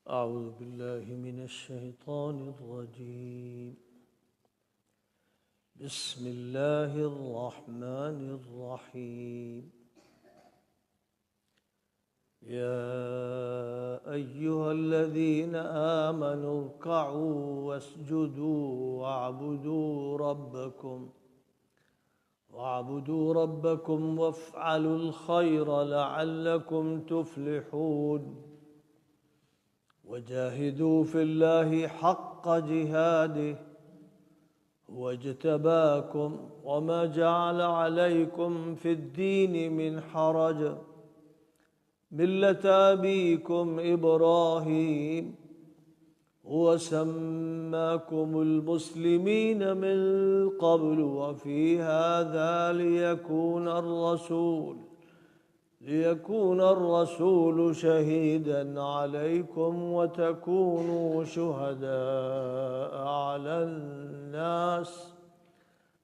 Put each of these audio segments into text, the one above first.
أعوذ بالله من الشيطان الرجيم. بسم الله الرحمن الرحيم. يا أيها الذين آمنوا اركعوا واسجدوا واعبدوا ربكم وافعلوا الخير لعلكم تفلحون. وجاهدوا في الله حق جهاده هو اجتباكم وما جعل عليكم في الدين من حرج ملة أبيكم إبراهيم هو سماكم المسلمين من قبل وفي هذا ليكون الرسول شهيدا عليكم وتكونوا شهداء على الناس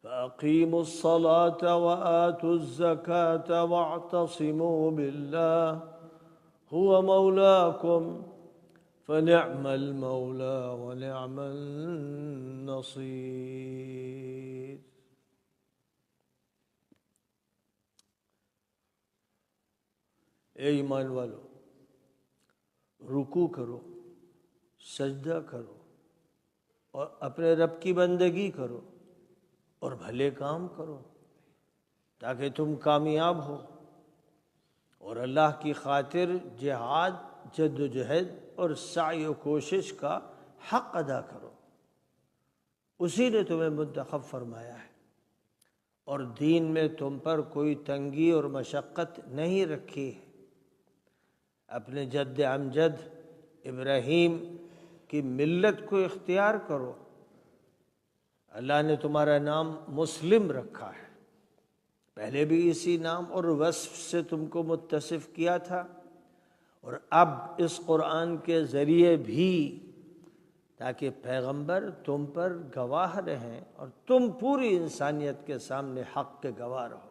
فأقيموا الصلاة وآتوا الزكاة واعتصموا بالله هو مولاكم فنعم المولى ونعم النصير. اے ایمان والو، رکوع کرو، سجدہ کرو اور اپنے رب کی بندگی کرو اور بھلے کام کرو تاکہ تم کامیاب ہو، اور اللہ کی خاطر جہاد، جد و جہد اور سعی و کوشش کا حق ادا کرو. اسی نے تمہیں منتخب فرمایا ہے اور دین میں تم پر کوئی تنگی اور مشقت نہیں رکھی ہے. اپنے جد امجد ابراہیم کی ملت کو اختیار کرو. اللہ نے تمہارا نام مسلم رکھا ہے، پہلے بھی اسی نام اور وصف سے تم کو متصف کیا تھا، اور اب اس قرآن کے ذریعے بھی، تاکہ پیغمبر تم پر گواہ رہیں اور تم پوری انسانیت کے سامنے حق کے گواہ رہو.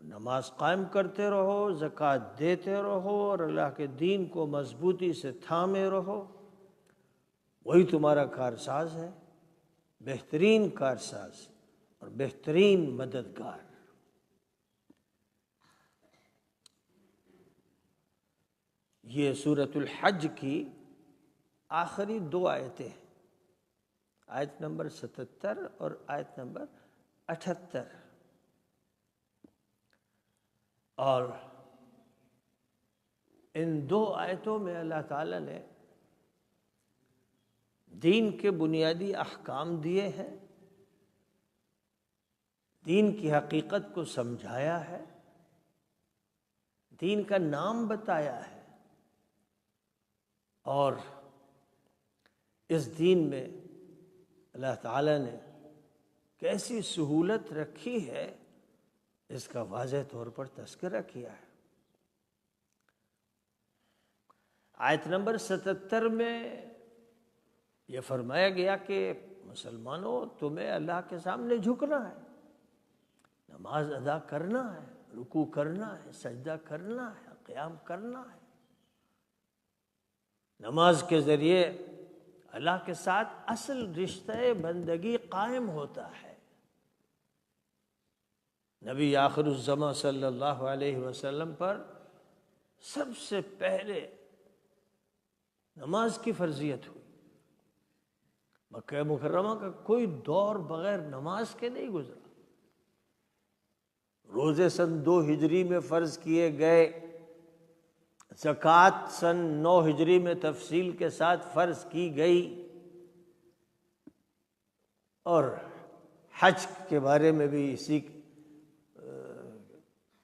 نماز قائم کرتے رہو، زکوٰۃ دیتے رہو اور اللہ کے دین کو مضبوطی سے تھامے رہو. وہی تمہارا کارساز ہے، بہترین کارساز اور بہترین مددگار. یہ سورۃ الحج کی آخری 2 آیتیں ہیں، آیت نمبر 77 اور آیت نمبر 78. اور ان 2 آیتوں میں اللہ تعالیٰ نے دین کے بنیادی احکام دیے ہیں، دین کی حقیقت کو سمجھایا ہے، دین کا نام بتایا ہے، اور اس دین میں اللہ تعالیٰ نے کیسی سہولت رکھی ہے اس کا واضح طور پر تذکرہ کیا ہے. آیت نمبر 77 میں یہ فرمایا گیا کہ مسلمانوں، تمہیں اللہ کے سامنے جھکنا ہے، نماز ادا کرنا ہے، رکوع کرنا ہے، سجدہ کرنا ہے، قیام کرنا ہے. نماز کے ذریعے اللہ کے ساتھ اصل رشتہ بندگی قائم ہوتا ہے. نبی آخر الزماں صلی اللہ علیہ وسلم پر سب سے پہلے نماز کی فرضیت ہوئی. مکہ مکرمہ کا کوئی دور بغیر نماز کے نہیں گزرا. روزے سن 2 ہجری میں فرض کیے گئے، زکوٰۃ سن 9 ہجری میں تفصیل کے ساتھ فرض کی گئی، اور حج کے بارے میں بھی اسی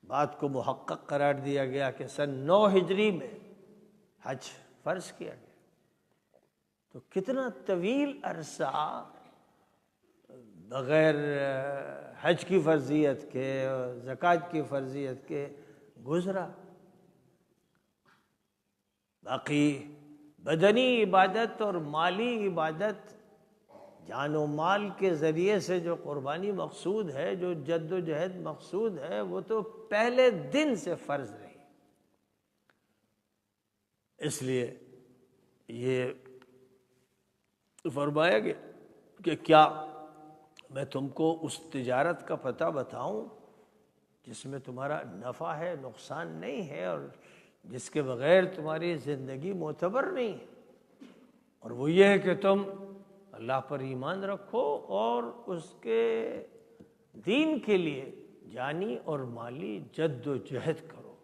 بات کو محقق قرار دیا گیا کہ سن 9 ہجری میں حج فرض کیا گیا. تو کتنا طویل عرصہ بغیر حج کی فرضیت کے اور زکوٰۃ کی فرضیت کے گزرا. باقی بدنی عبادت اور مالی عبادت، جان و مال کے ذریعے سے جو قربانی مقصود ہے، جو جد و جہد مقصود ہے، وہ تو پہلے دن سے فرض رہی. اس لیے یہ فرمایا گیا کہ کیا میں تم کو اس تجارت کا پتہ بتاؤں جس میں تمہارا نفع ہے، نقصان نہیں ہے، اور جس کے بغیر تمہاری زندگی معتبر نہیں ہے، اور وہ یہ ہے کہ تم اللہ پر ایمان رکھو اور اس کے دین کے لیے جانی اور مالی جد و جہد کرو،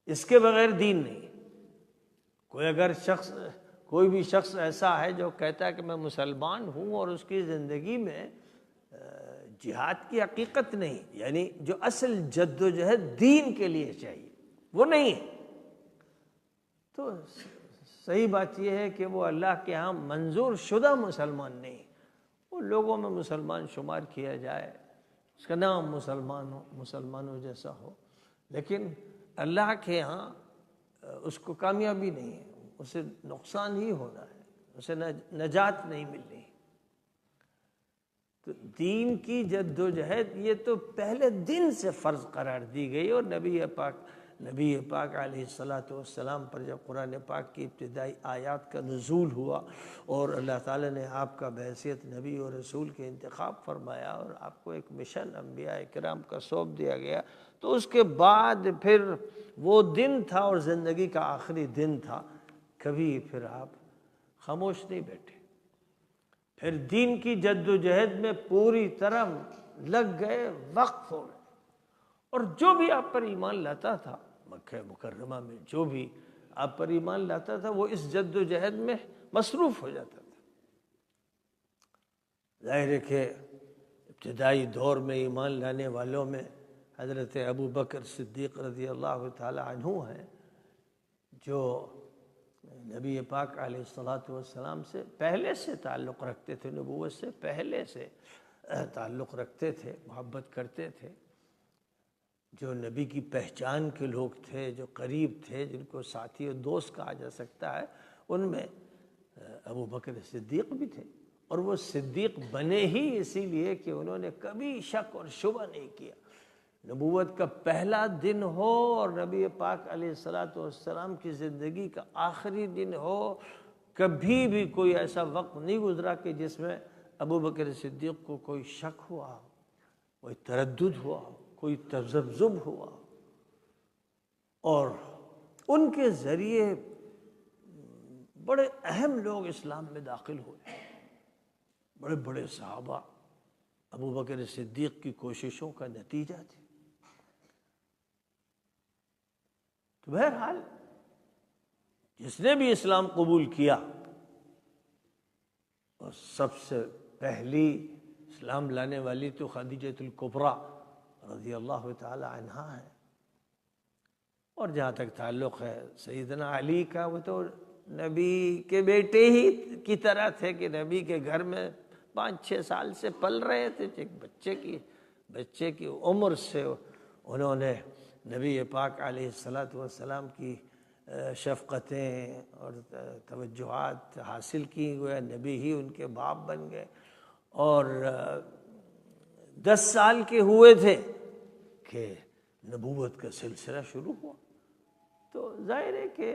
اس کے بغیر دین نہیں۔ کوئی بھی شخص ایسا ہے جو کہتا ہے کہ میں مسلمان ہوں اور اس کی زندگی میں جہاد کی حقیقت نہیں، یعنی جو اصل جد و جہد دین کے لیے چاہیے وہ نہیں ہے، تو صحیح بات یہ ہے کہ وہ اللہ کے ہاں منظور شدہ مسلمان نہیں، وہ لوگوں میں مسلمان شمار کیا جائے، اس کا نام مسلمانوں جیسا ہو، لیکن اللہ کے ہاں اس کو کامیابی نہیں ہے، اسے نقصان ہی ہونا ہے، اسے نجات نہیں ملنی۔ تو دین کی جد و جہد یہ تو پہلے دن سے فرض قرار دی گئی، اور نبی پاک علیہ السلام پر جب قرآن پاک کی ابتدائی آیات کا نزول ہوا اور اللہ تعالیٰ نے آپ کا بحیثیت نبی اور رسول کے انتخاب فرمایا اور آپ کو ایک مشن انبیاء کرام کا سونپ دیا گیا، تو اس کے بعد پھر وہ دن تھا اور زندگی کا آخری دن تھا، کبھی پھر آپ خاموش نہیں بیٹھے، پھر دین کی جد و جہد میں پوری طرح لگ گئے، وقف ہو گئے، اور جو بھی آپ پر ایمان لاتا تھا مکہ مکرمہ میں، جو بھی آپ پر ایمان لاتا تھا وہ اس جد و جہد میں مصروف ہو جاتا تھا۔ ظاہر ہے کہ ابتدائی دور میں ایمان لانے والوں میں حضرت ابو بکر صدیق رضی اللہ تعالی عنہ ہیں، جو نبی پاک علیہ السلام سے پہلے سے تعلق رکھتے تھے، نبوت سے پہلے سے تعلق رکھتے تھے، محبت کرتے تھے، جو نبی کی پہچان کے لوگ تھے، جو قریب تھے، جن کو ساتھی اور دوست کہا جا سکتا ہے، ان میں ابو بکر صدیق بھی تھے، اور وہ صدیق بنے ہی اسی لیے کہ انہوں نے کبھی شک اور شبہ نہیں کیا۔ نبوت کا پہلا دن ہو اور نبی پاک علیہ السلام کی زندگی کا آخری دن ہو، کبھی بھی کوئی ایسا وقت نہیں گزرا کہ جس میں ابو بکر صدیق کو کوئی شک ہوا، کوئی تردد ہوا، کوئی تذبذب ہوا، اور ان کے ذریعے بڑے اہم لوگ اسلام میں داخل ہوئے، بڑے بڑے صحابہ ابو بکر صدیق کی کوششوں کا نتیجہ تھے۔ تو بہرحال جس نے بھی اسلام قبول کیا، اور سب سے پہلی اسلام لانے والی تو خدیجہ الکبریٰ رضی اللہ تعالی عنہا ہے، اور جہاں تک تعلق ہے سیدنا علی کا، وہ تو نبی کے بیٹے ہی کی طرح تھے کہ نبی کے گھر میں 5-6 سال سے پل رہے تھے، ایک بچے کی عمر سے انہوں نے نبی پاک علیہ السلام کی شفقتیں اور توجہات حاصل کی، گویا نبی ہی ان کے باپ بن گئے، اور 10 سال کے ہوئے تھے کہ نبوت کا سلسلہ شروع ہوا۔ تو ظاہر ہے کہ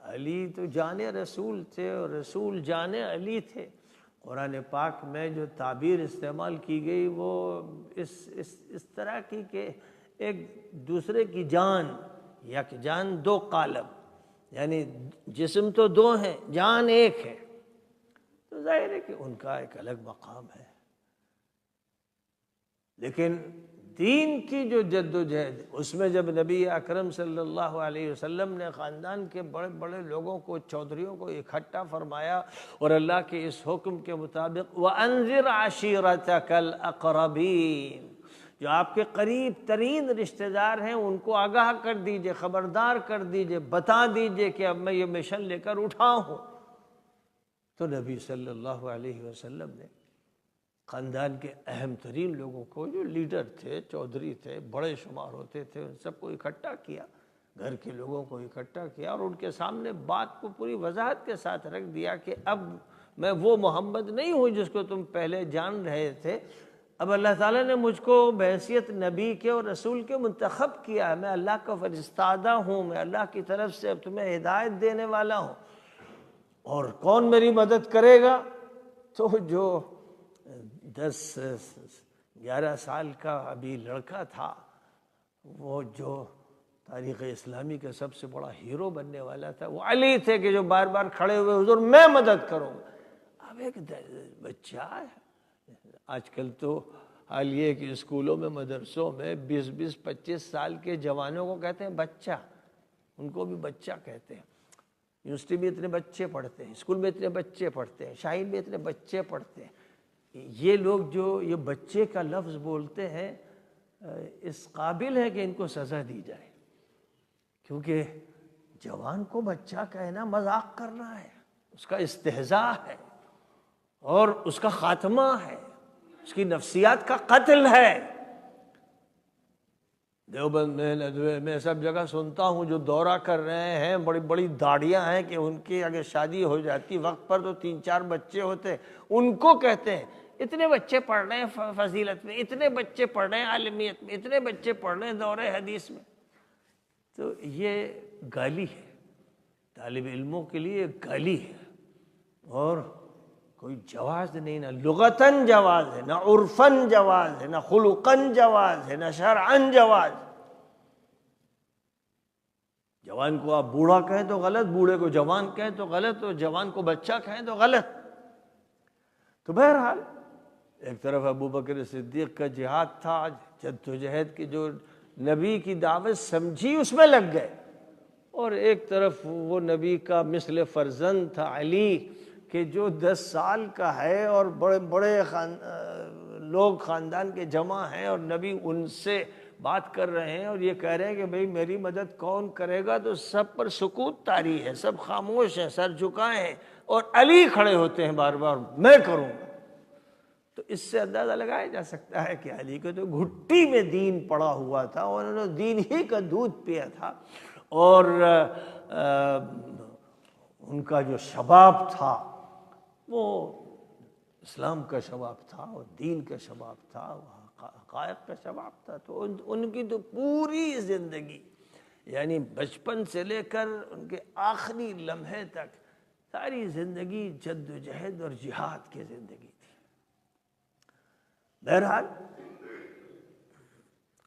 علی تو جان رسول تھے اور رسول جان علی تھے۔ قرآن پاک میں جو تعبیر استعمال کی گئی وہ اس طرح کی کہ ایک دوسرے کی جان، یا کہ جان دو قالب، یعنی جسم تو دو ہیں، جان ایک ہے، تو ظاہر ہے کہ ان کا ایک الگ مقام ہے۔ لیکن دین کی جو جد و جہد، اس میں جب نبی اکرم صلی اللہ علیہ وسلم نے خاندان کے بڑے بڑے لوگوں کو، چودھریوں کو اکٹھا فرمایا اور اللہ کے اس حکم کے مطابق وَأَنذِرْ عَشِيرَتَكَ الْأَقْرَبِينَ، جو آپ کے قریب ترین رشتہ دار ہیں ان کو آگاہ کر دیجئے، خبردار کر دیجئے، بتا دیجئے کہ اب میں یہ مشن لے کر اٹھا ہوں۔ تو نبی صلی اللہ علیہ وسلم نے خاندان کے اہم ترین لوگوں کو، جو لیڈر تھے، چودھری تھے، بڑے شمار ہوتے تھے، ان سب کو اکٹھا کیا، گھر کے لوگوں کو اکٹھا کیا، اور ان کے سامنے بات کو پوری وضاحت کے ساتھ رکھ دیا کہ اب میں وہ محمد نہیں ہوں جس کو تم پہلے جان رہے تھے، اب اللہ تعالیٰ نے مجھ کو بحیثیت نبی کے اور رسول کے منتخب کیا ہے، میں اللہ کا فرستادہ ہوں، میں اللہ کی طرف سے اب تمہیں ہدایت دینے والا ہوں، اور کون میری مدد کرے گا؟ تو جو 10-11 سال کا ابھی لڑکا تھا، وہ جو تاریخ اسلامی کا سب سے بڑا ہیرو بننے والا تھا، وہ علی تھے کہ جو بار بار کھڑے ہوئے، حضور میں مدد کروں گا۔ اب ایک بچہ ہے، آج کل تو حال یہ کہ اسکولوں میں، مدرسوں میں 20-25 سال کے جوانوں کو کہتے ہیں بچہ، ان کو بھی بچہ کہتے ہیں۔ یونیورسٹی میں اتنے بچے پڑھتے ہیں، اسکول میں اتنے بچے پڑھتے ہیں، شاہین میں اتنے بچے پڑھتے ہیں۔ یہ لوگ جو یہ بچے کا لفظ بولتے ہیں، اس قابل ہے کہ ان کو سزا دی جائے، کیونکہ جوان کو بچہ کہنا مذاق کرنا ہے، اس کا استہزاء ہے اور اس کا خاتمہ ہے، اس کی نفسیات کا قتل ہے۔ دیوبند میں، ندوے میں، سب جگہ سنتا ہوں جو دورہ کر رہے ہیں، بڑی بڑی داڑیاں ہیں کہ ان کی اگر شادی ہو جاتی وقت پر تو 3-4 بچے ہوتے، ان کو کہتے ہیں اتنے بچے پڑھ رہے ہیں فضیلت میں، اتنے بچے پڑھ رہے ہیں عالمیت میں، اتنے بچے پڑھ رہے ہیں دورہ حدیث میں۔ تو یہ گالی ہے، طالب علموں کے لیے گالی ہے، اور کوئی جواز نہیں، نہ لغتاً جواز ہے، نہ عرفاً جواز ہے، نہ خلقاً جواز ہے، نہ شرعاً جواز۔ جوان کو آپ بوڑھا کہیں تو غلط، بوڑھے کو جوان کہیں تو غلط، اور جوان کو بچہ کہیں تو غلط۔ تو بہرحال ایک طرف ابو بکر صدیق کا جہاد تھا، جدوجہد کی جو نبی کی دعوت سمجھی اس میں لگ گئے، اور ایک طرف وہ نبی کا مثل فرزند تھا علی، کہ جو 10 سال کا ہے اور بڑے بڑے لوگ خاندان کے جمع ہیں، اور نبی ان سے بات کر رہے ہیں اور یہ کہہ رہے ہیں کہ بھئی میری مدد کون کرے گا، تو سب پر سکوت طاری ہے، سب خاموش ہیں، سر جھکائے ہیں، اور علی کھڑے ہوتے ہیں بار بار میں کروں گا۔ تو اس سے اندازہ لگایا جا سکتا ہے کہ علی کو تو گھٹی میں دین پڑا ہوا تھا، اور انہوں نے دین ہی کا دودھ پیا تھا، اور ان کا جو شباب تھا وہ اسلام کا شباب تھا، اور دین کا شباب تھا، حقائق کا شباب تھا۔ تو ان کی تو پوری زندگی، یعنی بچپن سے لے کر ان کے آخری لمحے تک، ساری زندگی جد و جہد اور جہاد کی زندگی تھی۔ بہرحال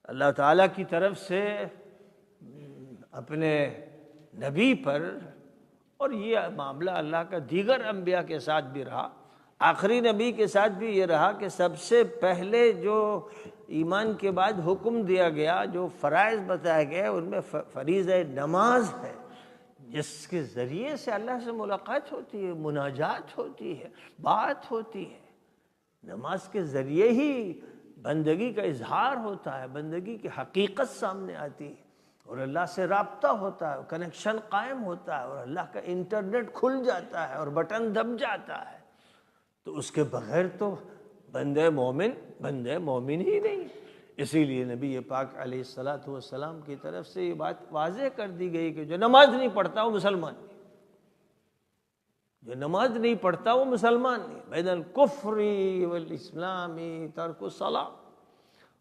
اللہ تعالیٰ کی طرف سے اپنے نبی پر، اور یہ معاملہ اللہ کا دیگر انبیاء کے ساتھ بھی رہا، آخری نبی کے ساتھ بھی یہ رہا کہ سب سے پہلے جو ایمان کے بعد حکم دیا گیا، جو فرائض بتایا گیا، ان میں فریضہ نماز ہے، جس کے ذریعے سے اللہ سے ملاقات ہوتی ہے، مناجات ہوتی ہے، بات ہوتی ہے۔ نماز کے ذریعے ہی بندگی کا اظہار ہوتا ہے، بندگی کی حقیقت سامنے آتی ہے، اور اللہ سے رابطہ ہوتا ہے، کنیکشن قائم ہوتا ہے، اور اللہ کا انٹرنیٹ کھل جاتا ہے اور بٹن دب جاتا ہے۔ تو اس کے بغیر تو بندے مومن ہی نہیں۔ اسی لیے نبی پاک علیہ السلام کی طرف سے یہ بات واضح کر دی گئی کہ جو نماز نہیں پڑھتا وہ مسلمان نہیں، جو نماز نہیں پڑھتا وہ مسلمان نہیں۔ بین الکفر والاسلام ترک الصلاۃ،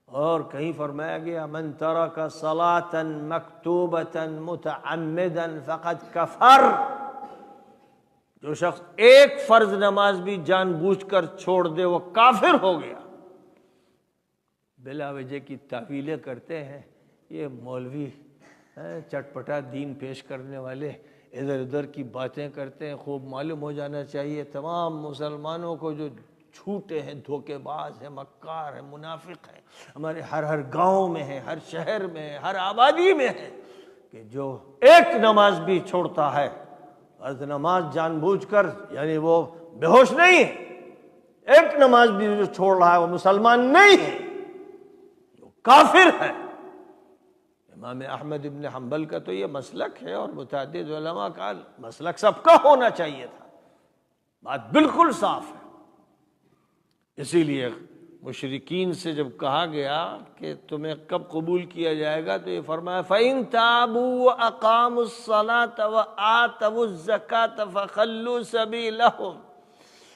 اور کہیں فرمایا گیا من ترک صلاۃ مکتوبۃ متعمدا فقد کفر، جو شخص ایک فرض نماز بھی جان بوجھ کر چھوڑ دے وہ کافر ہو گیا۔ بلا وجہ کی تعویلیں کرتے ہیں یہ مولوی، چٹپٹا دین پیش کرنے والے، ادھر ادھر کی باتیں کرتے ہیں۔ خوب معلوم ہو جانا چاہیے تمام مسلمانوں کو جو جھوٹے ہیں، دھوکے باز ہیں، مکار ہیں، منافق ہیں، ہمارے ہر گاؤں میں ہیں، ہر شہر میں ہیں، ہر آبادی میں ہیں، کہ جو ایک نماز بھی چھوڑتا ہے، فرض نماز جان بوجھ کر، یعنی وہ بے ہوش نہیں ہے، ایک نماز بھی جو چھوڑ رہا ہے وہ مسلمان نہیں ہے، وہ کافر ہے۔ امام احمد ابن حنبل کا تو یہ مسلک ہے، اور متعدد علماء کا مسلک سب کا ہونا چاہیے تھا، بات بالکل صاف ہے۔ اسی لیے مشرکین سے جب کہا گیا کہ تمہیں کب قبول کیا جائے گا، تو یہ فرمایا فَإِن تَابُوا وَأَقَامُوا الصَّلَاةَ وَآتَوُا الزَّكَاةَ فَخَلُّوا سَبِيلَهُمْ،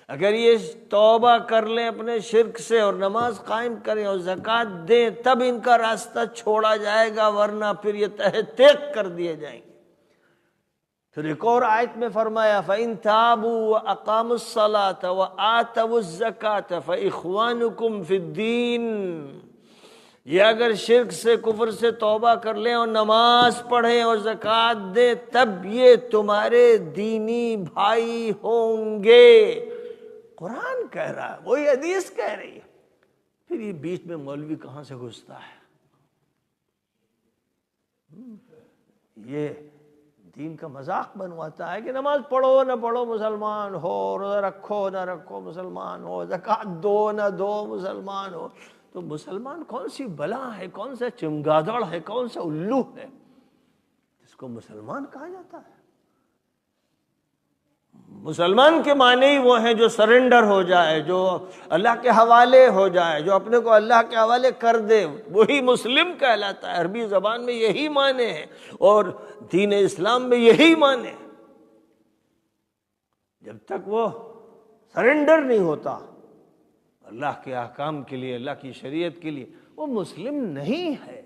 اگر یہ توبہ کر لیں اپنے شرک سے اور نماز قائم کریں اور زکوٰۃ دیں، تب ان کا راستہ چھوڑا جائے گا، ورنہ پھر یہ تہہ تیغ کر دیے جائیں گے۔ پھر ایک اور آیت میں فرمایا فَإِن تَابُوا وَأَقَامُوا الصَّلَاةَ وَآتَوُا الزَّكَاةَ فَإِخْوَانُكُمْ فِي الدِّينِ، یہ اگر شرک سے کفر سے توبہ کر لیں اور نماز پڑھیں اور زکوٰۃ دیں تب یہ تمہارے دینی بھائی ہوں گے۔ قرآن کہہ رہا ہے، وہی حدیث کہہ رہی ہے، پھر یہ بیچ میں مولوی کہاں سے گھستا ہے؟ یہ دین کا مذاق بنواتا ہے کہ نماز پڑھو نہ پڑھو مسلمان ہو، روزہ رکھو نہ رکھو مسلمان ہو، زکوٰۃ دو نہ دو مسلمان ہو۔ تو مسلمان کون سی بلا ہے، کون سا چمگادڑ ہے، کون سا الو ہے جس کو مسلمان کہا جاتا ہے؟ مسلمان کے معنی ہی وہ ہیں جو سرنڈر ہو جائے، جو اللہ کے حوالے ہو جائے، جو اپنے کو اللہ کے حوالے کر دے، وہی مسلم کہلاتا ہے۔ عربی زبان میں یہی معنی ہے اور دین اسلام میں یہی معنی ہے۔ جب تک وہ سرنڈر نہیں ہوتا اللہ کے احکام کے لیے، اللہ کی شریعت کے لیے، وہ مسلم نہیں ہے۔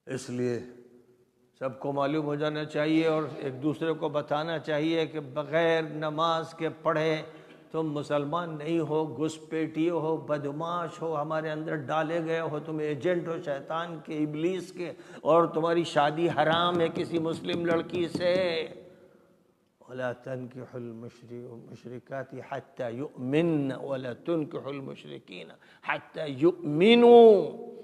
اس لیے سب کو معلوم ہو جانا چاہیے اور ایک دوسرے کو بتانا چاہیے کہ بغیر نماز کے پڑھے تم مسلمان نہیں ہو، گھسپیٹی ہو، بدماش ہو، ہمارے اندر ڈالے گئے ہو، تم ایجنٹ ہو شیطان کے، ابلیس کے، اور تمہاری شادی حرام ہے کسی مسلم لڑکی سے۔ وَلَا تَنْكِحُوا الْمُشْرِكَاتِ حَتَّى يُؤْمِنَّ وَلَا تُنْكِحُوا الْمُشْرِكِينَ حَتَّى يُؤْمِنُوا۔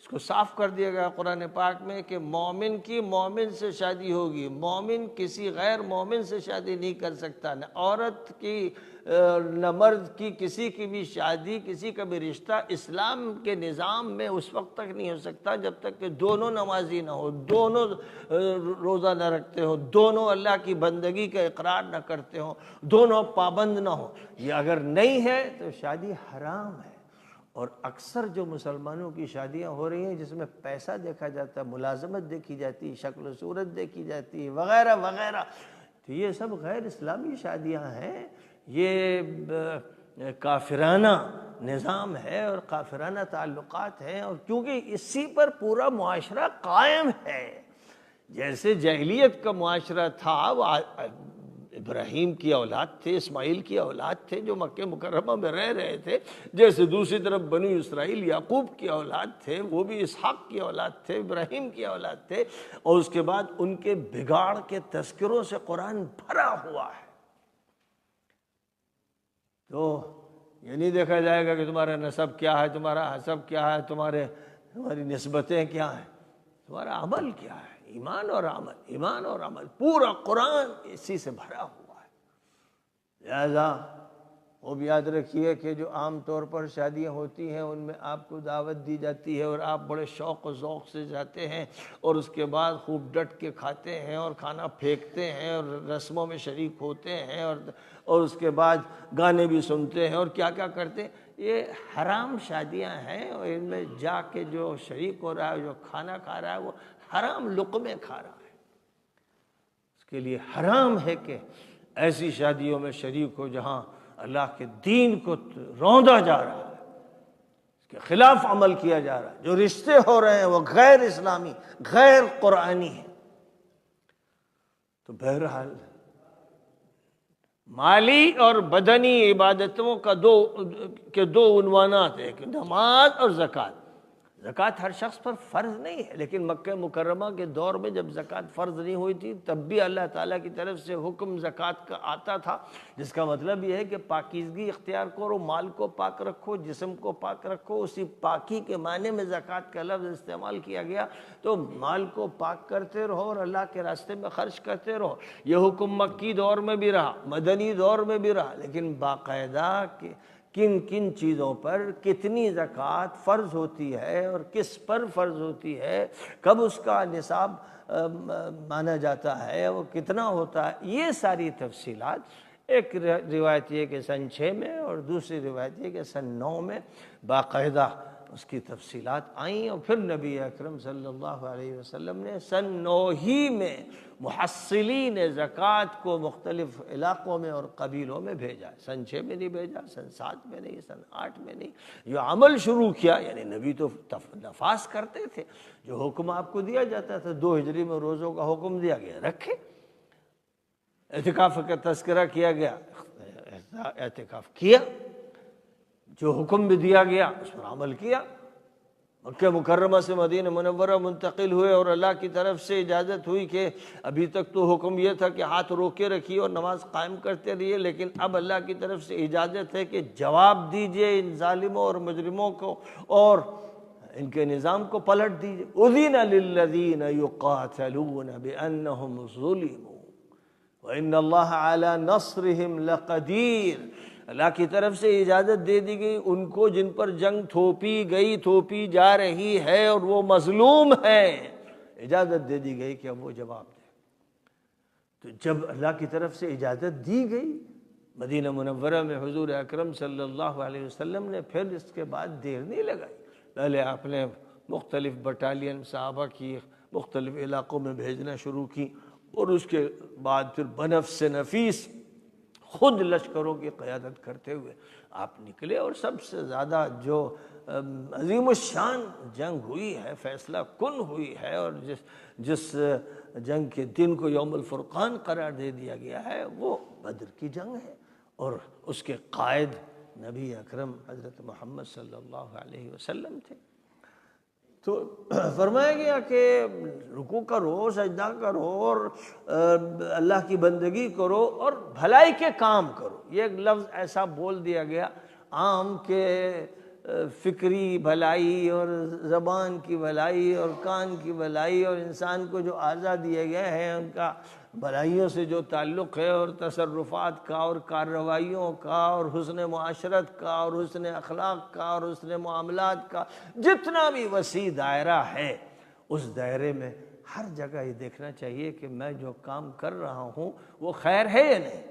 اس کو صاف کر دیا گیا قرآن پاک میں کہ مومن کی مومن سے شادی ہوگی، مومن کسی غیر مومن سے شادی نہیں کر سکتا، نہ عورت کی نہ مرد کی کسی کی بھی شادی، کسی کا بھی رشتہ اسلام کے نظام میں اس وقت تک نہیں ہو سکتا جب تک کہ دونوں نمازی نہ ہو، دونوں روزہ نہ رکھتے ہو، دونوں اللہ کی بندگی کا اقرار نہ کرتے ہوں، دونوں پابند نہ ہو۔ یہ اگر نہیں ہے تو شادی حرام ہے۔ اور اکثر جو مسلمانوں کی شادیاں ہو رہی ہیں جس میں پیسہ دیکھا جاتا ہے، ملازمت دیکھی جاتی ہے، شکل و صورت دیکھی جاتی ہے، وغیرہ وغیرہ، تو یہ سب غیر اسلامی شادیاں ہیں۔ یہ کافرانہ نظام ہے اور کافرانہ تعلقات ہیں، اور کیونکہ اسی پر پورا معاشرہ قائم ہے۔ جیسے جاہلیت کا معاشرہ تھا، وہ ابراہیم کی اولاد تھے، اسماعیل کی اولاد تھے جو مکہ مکرمہ میں رہ رہے تھے، جیسے دوسری طرف بنی اسرائیل یعقوب کی اولاد تھے، وہ بھی اسحاق کی اولاد تھے، ابراہیم کی اولاد تھے، اور اس کے بعد ان کے بگاڑ کے تذکروں سے قرآن بھرا ہوا ہے۔ تو یہ نہیں دیکھا جائے گا کہ تمہارا نسب کیا ہے، تمہارا حسب کیا ہے، تمہاری نسبتیں کیا ہیں، تمہارا عمل کیا ہے، ایمان اور عمل، ایمان اور عمل، پورا قرآن اسی سے بھرا ہوا ہے۔ لہذا وہ بھی یاد رکھیے کہ جو عام طور پر شادیاں ہوتی ہیں ان میں آپ کو دعوت دی جاتی ہے اور آپ بڑے شوق و ذوق سے جاتے ہیں اور اس کے بعد خوب ڈٹ کے کھاتے ہیں اور کھانا پھینکتے ہیں اور رسموں میں شریک ہوتے ہیں اور اس کے بعد گانے بھی سنتے ہیں اور کیا کیا کرتے ہیں۔ یہ حرام شادیاں ہیں اور ان میں جا کے جو شریک ہو رہا ہے، جو کھانا کھا رہا ہے، وہ حرام لقمے کھا رہا ہے۔ اس کے لیے حرام ہے کہ ایسی شادیوں میں شریک ہو جہاں اللہ کے دین کو روندا جا رہا ہے، اس کے خلاف عمل کیا جا رہا ہے، جو رشتے ہو رہے ہیں وہ غیر اسلامی، غیر قرآنی ہیں۔ تو بہرحال مالی اور بدنی عبادتوں کا دو عنوانات ہیں، ایک نماز اور زکوٰۃ۔ زکوٰۃ ہر شخص پر فرض نہیں ہے، لیکن مکہ مکرمہ کے دور میں جب زکوٰۃ فرض نہیں ہوئی تھی تب بھی اللہ تعالیٰ کی طرف سے حکم زکوٰۃ کا آتا تھا، جس کا مطلب یہ ہے کہ پاکیزگی اختیار کرو، مال کو پاک رکھو، جسم کو پاک رکھو۔ اسی پاکی کے معنی میں زکوٰۃ کا لفظ استعمال کیا گیا۔ تو مال کو پاک کرتے رہو اور اللہ کے راستے میں خرچ کرتے رہو۔ یہ حکم مکی دور میں بھی رہا، مدنی دور میں بھی رہا، لیکن باقاعدہ کن کن چیزوں پر کتنی زکوٰۃ فرض ہوتی ہے اور کس پر فرض ہوتی ہے، کب اس کا نصاب مانا جاتا ہے، وہ کتنا ہوتا ہے، یہ ساری تفصیلات ایک روایت یہ کہ سن 6 میں اور دوسری روایت یہ کہ سن 9 میں باقاعدہ اس کی تفصیلات آئیں، اور پھر نبی اکرم صلی اللہ علیہ وسلم نے سن 9 ہی میں محصلین زکوٰۃ کو مختلف علاقوں میں اور قبیلوں میں بھیجا، سن 6 میں نہیں بھیجا، سن 7 میں نہیں، سن 8 میں نہیں، جو عمل شروع کیا، یعنی نبی تو نفاذ کرتے تھے، جو حکم آپ کو دیا جاتا تھا، 2 ہجری میں روزوں کا حکم دیا گیا، رکھے، اعتکاف کا تذکرہ کیا گیا، اعتکاف کیا، جو حکم بھی دیا گیا اس پر عمل کیا، مکہ مکرمہ سے مدینہ منورہ منتقل ہوئے اور اللہ کی طرف سے اجازت ہوئی کہ ابھی تک تو حکم یہ تھا کہ ہاتھ روکے رکھیے اور نماز قائم کرتے رہیے، لیکن اب اللہ کی طرف سے اجازت ہے کہ جواب دیجئے ان ظالموں اور مجرموں کو اور ان کے نظام کو پلٹ دیجئے۔ اذن للذین یقاتلون بانہم ظلموا وان اللہ علی نصرہم لقدیر، اللہ کی طرف سے اجازت دے دی گئی ان کو جن پر جنگ تھوپی جا رہی ہے اور وہ مظلوم ہیں، اجازت دے دی گئی کہ اب وہ جواب دیں۔ تو جب اللہ کی طرف سے اجازت دی گئی مدینہ منورہ میں حضور اکرم صلی اللہ علیہ وسلم نے پھر اس کے بعد دیر نہیں لگائی، پہلے آپ نے مختلف بٹالین صحابہ کی مختلف علاقوں میں بھیجنا شروع کی، اور اس کے بعد پھر بنفس نفیس خود لشکروں کی قیادت کرتے ہوئے آپ نکلے، اور سب سے زیادہ جو عظیم الشان جنگ ہوئی ہے، فیصلہ کن ہوئی ہے، اور جس جنگ کے دن کو یوم الفرقان قرار دے دیا گیا ہے، وہ بدر کی جنگ ہے، اور اس کے قائد نبی اکرم حضرت محمد صلی اللہ علیہ وسلم تھے۔ تو فرمایا گیا کہ رکوع کرو، سجدہ کرو، اور اللہ کی بندگی کرو، اور بھلائی کے کام کرو۔ یہ ایک لفظ ایسا بول دیا گیا عام کہ فکری بھلائی اور زبان کی بھلائی اور کان کی بھلائی، اور انسان کو جو اعضاء دیے گئے ہیں ان کا بھلائیوں سے جو تعلق ہے، اور تصرفات کا اور کارروائیوں کا اور حسن معاشرت کا اور حسن اخلاق کا اور حسن معاملات کا، جتنا بھی وسیع دائرہ ہے، اس دائرے میں ہر جگہ یہ دیکھنا چاہیے کہ میں جو کام کر رہا ہوں وہ خیر ہے یا نہیں،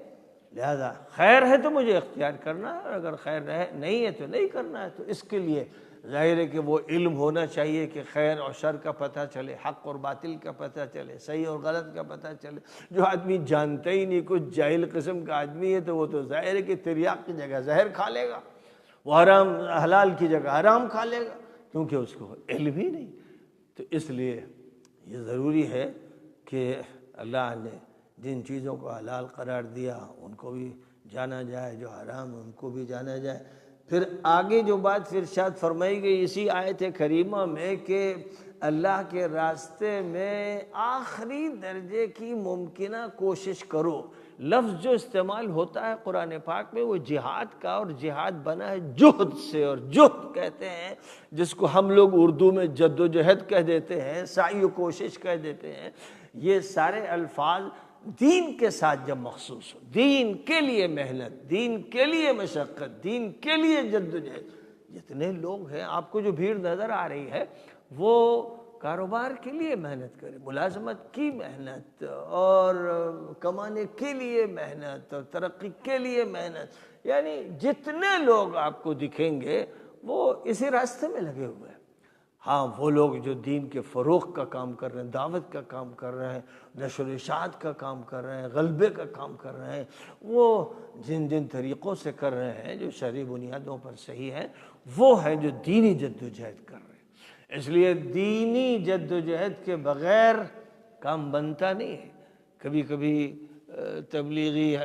لہذا خیر ہے تو مجھے اختیار کرنا ہے، اور اگر خیر نہیں ہے تو نہیں کرنا ہے۔ تو اس کے لیے ظاہر ہے کہ وہ علم ہونا چاہیے کہ خیر اور شر کا پتہ چلے، حق اور باطل کا پتہ چلے، صحیح اور غلط کا پتہ چلے۔ جو آدمی جانتا ہی نہیں، کچھ جاہل قسم کا آدمی ہے، تو وہ تو ظاہر ہے کہ تریاق کی جگہ زہر کھا لے گا، وہ حلال کی جگہ حرام کھا لے گا، کیونکہ اس کو علم ہی نہیں۔ تو اس لیے یہ ضروری ہے کہ اللہ نے جن چیزوں کو حلال قرار دیا ان کو بھی جانا جائے، جو حرام ان کو بھی جانا جائے۔ پھر آگے جو بات پھر ارشاد فرمائی گئی اسی آیت کریمہ میں کہ اللہ کے راستے میں آخری درجے کی ممکنہ کوشش کرو۔ لفظ جو استعمال ہوتا ہے قرآن پاک میں وہ جہاد کا، اور جہاد بنا ہے جہد سے، اور جہد کہتے ہیں جس کو ہم لوگ اردو میں جد و جہد کہہ دیتے ہیں، سعی و کوشش کہہ دیتے ہیں۔ یہ سارے الفاظ دین کے ساتھ جب مخصوص ہو، دین کے لیے محنت، دین کے لیے مشقت، دین کے لیے جدوجہد۔ جتنے لوگ ہیں آپ کو جو بھیڑ نظر آ رہی ہے وہ کاروبار کے لیے محنت کرے، ملازمت کی محنت، اور کمانے کے لیے محنت، اور ترقی کے لیے محنت، یعنی جتنے لوگ آپ کو دکھیں گے وہ اسی راستے میں لگے ہوئے ہیں۔ ہاں وہ لوگ جو دین کے فروغ کا کام کر رہے ہیں، دعوت کا کام کر رہے ہیں، نشر و اشاعت کا کام کر رہے ہیں، غلبے کا کام کر رہے ہیں، وہ جن جن طریقوں سے کر رہے ہیں جو شرعی بنیادوں پر صحیح ہے، وہ ہے جو دینی جد و جہد کر رہے ہیں۔ اس لیے دینی جد و جہد کے بغیر کام بنتا نہیں ہے۔ کبھی کبھی تبلیغی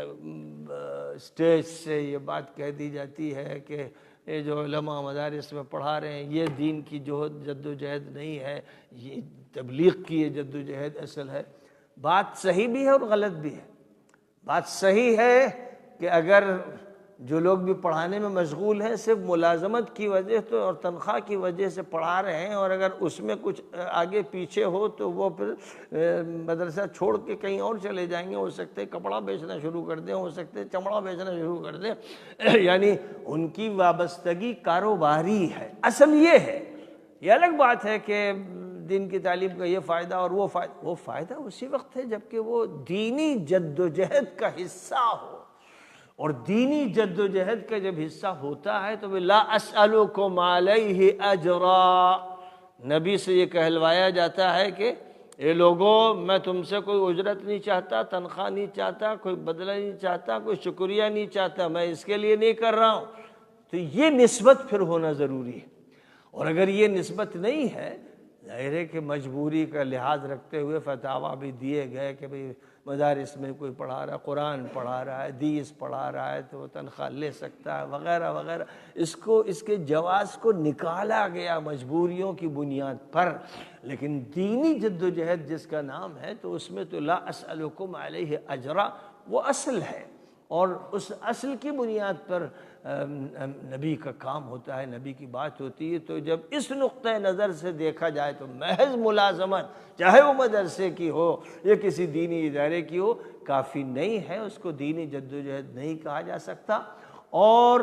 اسٹیج سے یہ بات کہہ دی جاتی ہے کہ یہ جو علماء مدارس میں پڑھا رہے ہیں یہ دین کی جد و جہد نہیں ہے، یہ تبلیغ کی یہ جد و جہد اصل ہے۔ بات صحیح بھی ہے اور غلط بھی ہے۔ بات صحیح ہے کہ اگر جو لوگ بھی پڑھانے میں مشغول ہیں صرف ملازمت کی وجہ تو اور تنخواہ کی وجہ سے پڑھا رہے ہیں، اور اگر اس میں کچھ آگے پیچھے ہو تو وہ پھر مدرسہ چھوڑ کے کہیں اور چلے جائیں گے، ہو سکتے کپڑا بیچنا شروع کر دیں، ہو سکتے چمڑا بیچنا شروع کر دیں، یعنی ان کی وابستگی کاروباری ہے۔ اصل یہ ہے، یہ الگ بات ہے کہ دین کی تعلیم کا یہ فائدہ اور وہ فائدہ اسی وقت ہے جب کہ وہ دینی جد و جہد کا حصہ ہو، اور دینی جد و جہد کا جب حصہ ہوتا ہے تو لا اسألکم علیہ اجرا، نبی سے یہ کہلوایا جاتا ہے کہ اے لوگوں، میں تم سے کوئی اجرت نہیں چاہتا، تنخواہ نہیں چاہتا، کوئی بدلہ نہیں چاہتا، کوئی شکریہ نہیں چاہتا، میں اس کے لیے نہیں کر رہا ہوں۔ تو یہ نسبت پھر ہونا ضروری ہے، اور اگر یہ نسبت نہیں ہے، ظاہر ہے کہ مجبوری کا لحاظ رکھتے ہوئے فتاویٰ بھی دیے گئے کہ بھئی مدارس میں کوئی پڑھا رہا ہے، قرآن پڑھا رہا ہے، حدیث پڑھا رہا ہے تو وہ تنخواہ لے سکتا ہے وغیرہ وغیرہ، اس کے جواز کو نکالا گیا مجبوریوں کی بنیاد پر۔ لیکن دینی جد و جہد جس کا نام ہے تو اس میں تو لا اسألکم علیہ اجرا وہ اصل ہے، اور اس اصل کی بنیاد پر نبی کا کام ہوتا ہے، نبی کی بات ہوتی ہے۔ تو جب اس نقطۂ نظر سے دیکھا جائے تو محض ملازمت، چاہے وہ مدرسے کی ہو یا کسی دینی ادارے کی ہو، کافی نہیں ہے، اس کو دینی جد و جہد نہیں کہا جا سکتا۔ اور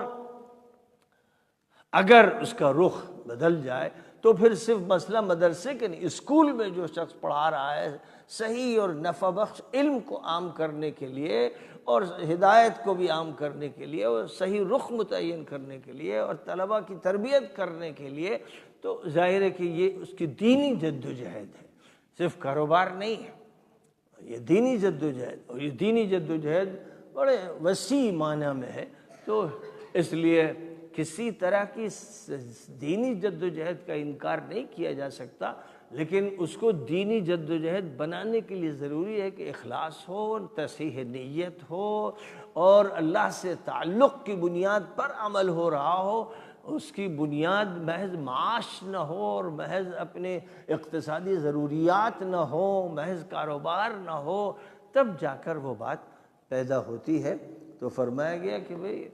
اگر اس کا رخ بدل جائے تو پھر صرف مسئلہ مدرسے کے نہیں، اسکول میں جو شخص پڑھا رہا ہے صحیح اور نفع بخش علم کو عام کرنے کے لیے اور ہدایت کو بھی عام کرنے کے لیے اور صحیح رخ متعین کرنے کے لیے اور طلباء کی تربیت کرنے کے لیے، تو ظاہر ہے کہ یہ اس کی دینی جد و جہد ہے، صرف کاروبار نہیں ہے، یہ دینی جد و جہد، اور یہ دینی جد و جہد بڑے وسیع معنی میں ہے۔ تو اس لیے کسی طرح کی دینی جد و جہد کا انکار نہیں کیا جا سکتا، لیکن اس کو دینی جد و جہد بنانے کے لیے ضروری ہے کہ اخلاص ہو، تصحیح نیت ہو، اور اللہ سے تعلق کی بنیاد پر عمل ہو رہا ہو، اس کی بنیاد محض معاش نہ ہو اور محض اپنے اقتصادی ضروریات نہ ہو، محض کاروبار نہ ہو، تب جا کر وہ بات پیدا ہوتی ہے۔ تو فرمایا گیا کہ بھئی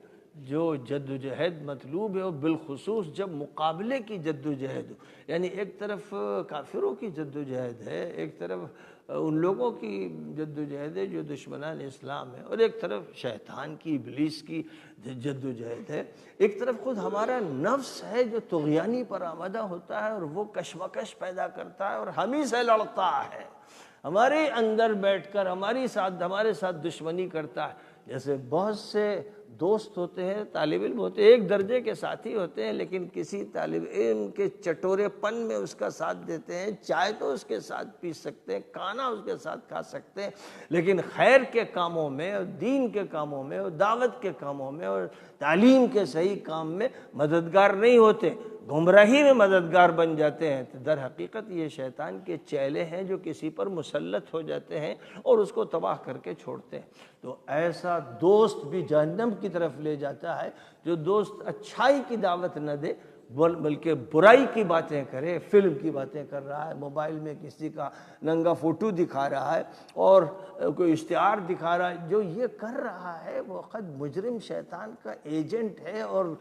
جو جد و جہد مطلوب ہے وہ بالخصوص جب مقابلے کی جد و جہد ہو، یعنی ایک طرف کافروں کی جد و جہد ہے، ایک طرف ان لوگوں کی جد و جہد ہے جو دشمنان اسلام ہے، اور ایک طرف شیطان کی، ابلیس کی جد و جہد ہے، ایک طرف خود ہمارا نفس ہے جو طغیانی پر آمادہ ہوتا ہے اور وہ کشمکش پیدا کرتا ہے اور ہم ہی سے لڑتا ہے، ہمارے اندر بیٹھ کر ہمارے ساتھ دشمنی کرتا ہے۔ جیسے بہت سے دوست ہوتے ہیں، طالب علم ہوتے ہیں، ایک درجے کے ساتھی ہوتے ہیں، لیکن کسی طالب علم کے چٹورے پن میں اس کا ساتھ دیتے ہیں، چائے تو اس کے ساتھ پی سکتے ہیں، کھانا اس کے ساتھ کھا سکتے ہیں، لیکن خیر کے کاموں میں اور دین کے کاموں میں اور دعوت کے کاموں میں اور تعلیم کے صحیح کام میں مددگار نہیں ہوتے، گمراہی میں مددگار بن جاتے ہیں۔ تو در حقیقت یہ شیطان کے چیلے ہیں جو کسی پر مسلط ہو جاتے ہیں اور اس کو تباہ کر کے چھوڑتے ہیں۔ تو ایسا دوست بھی جہنم کی طرف لے جاتا ہے جو دوست اچھائی کی دعوت نہ دے بلکہ برائی کی باتیں کرے، فلم کی باتیں کر رہا ہے، موبائل میں کسی کا ننگا فوٹو دکھا رہا ہے اور کوئی اشتہار دکھا رہا ہے، جو یہ کر رہا ہے وہ خود مجرم شیطان کا ایجنٹ ہے اور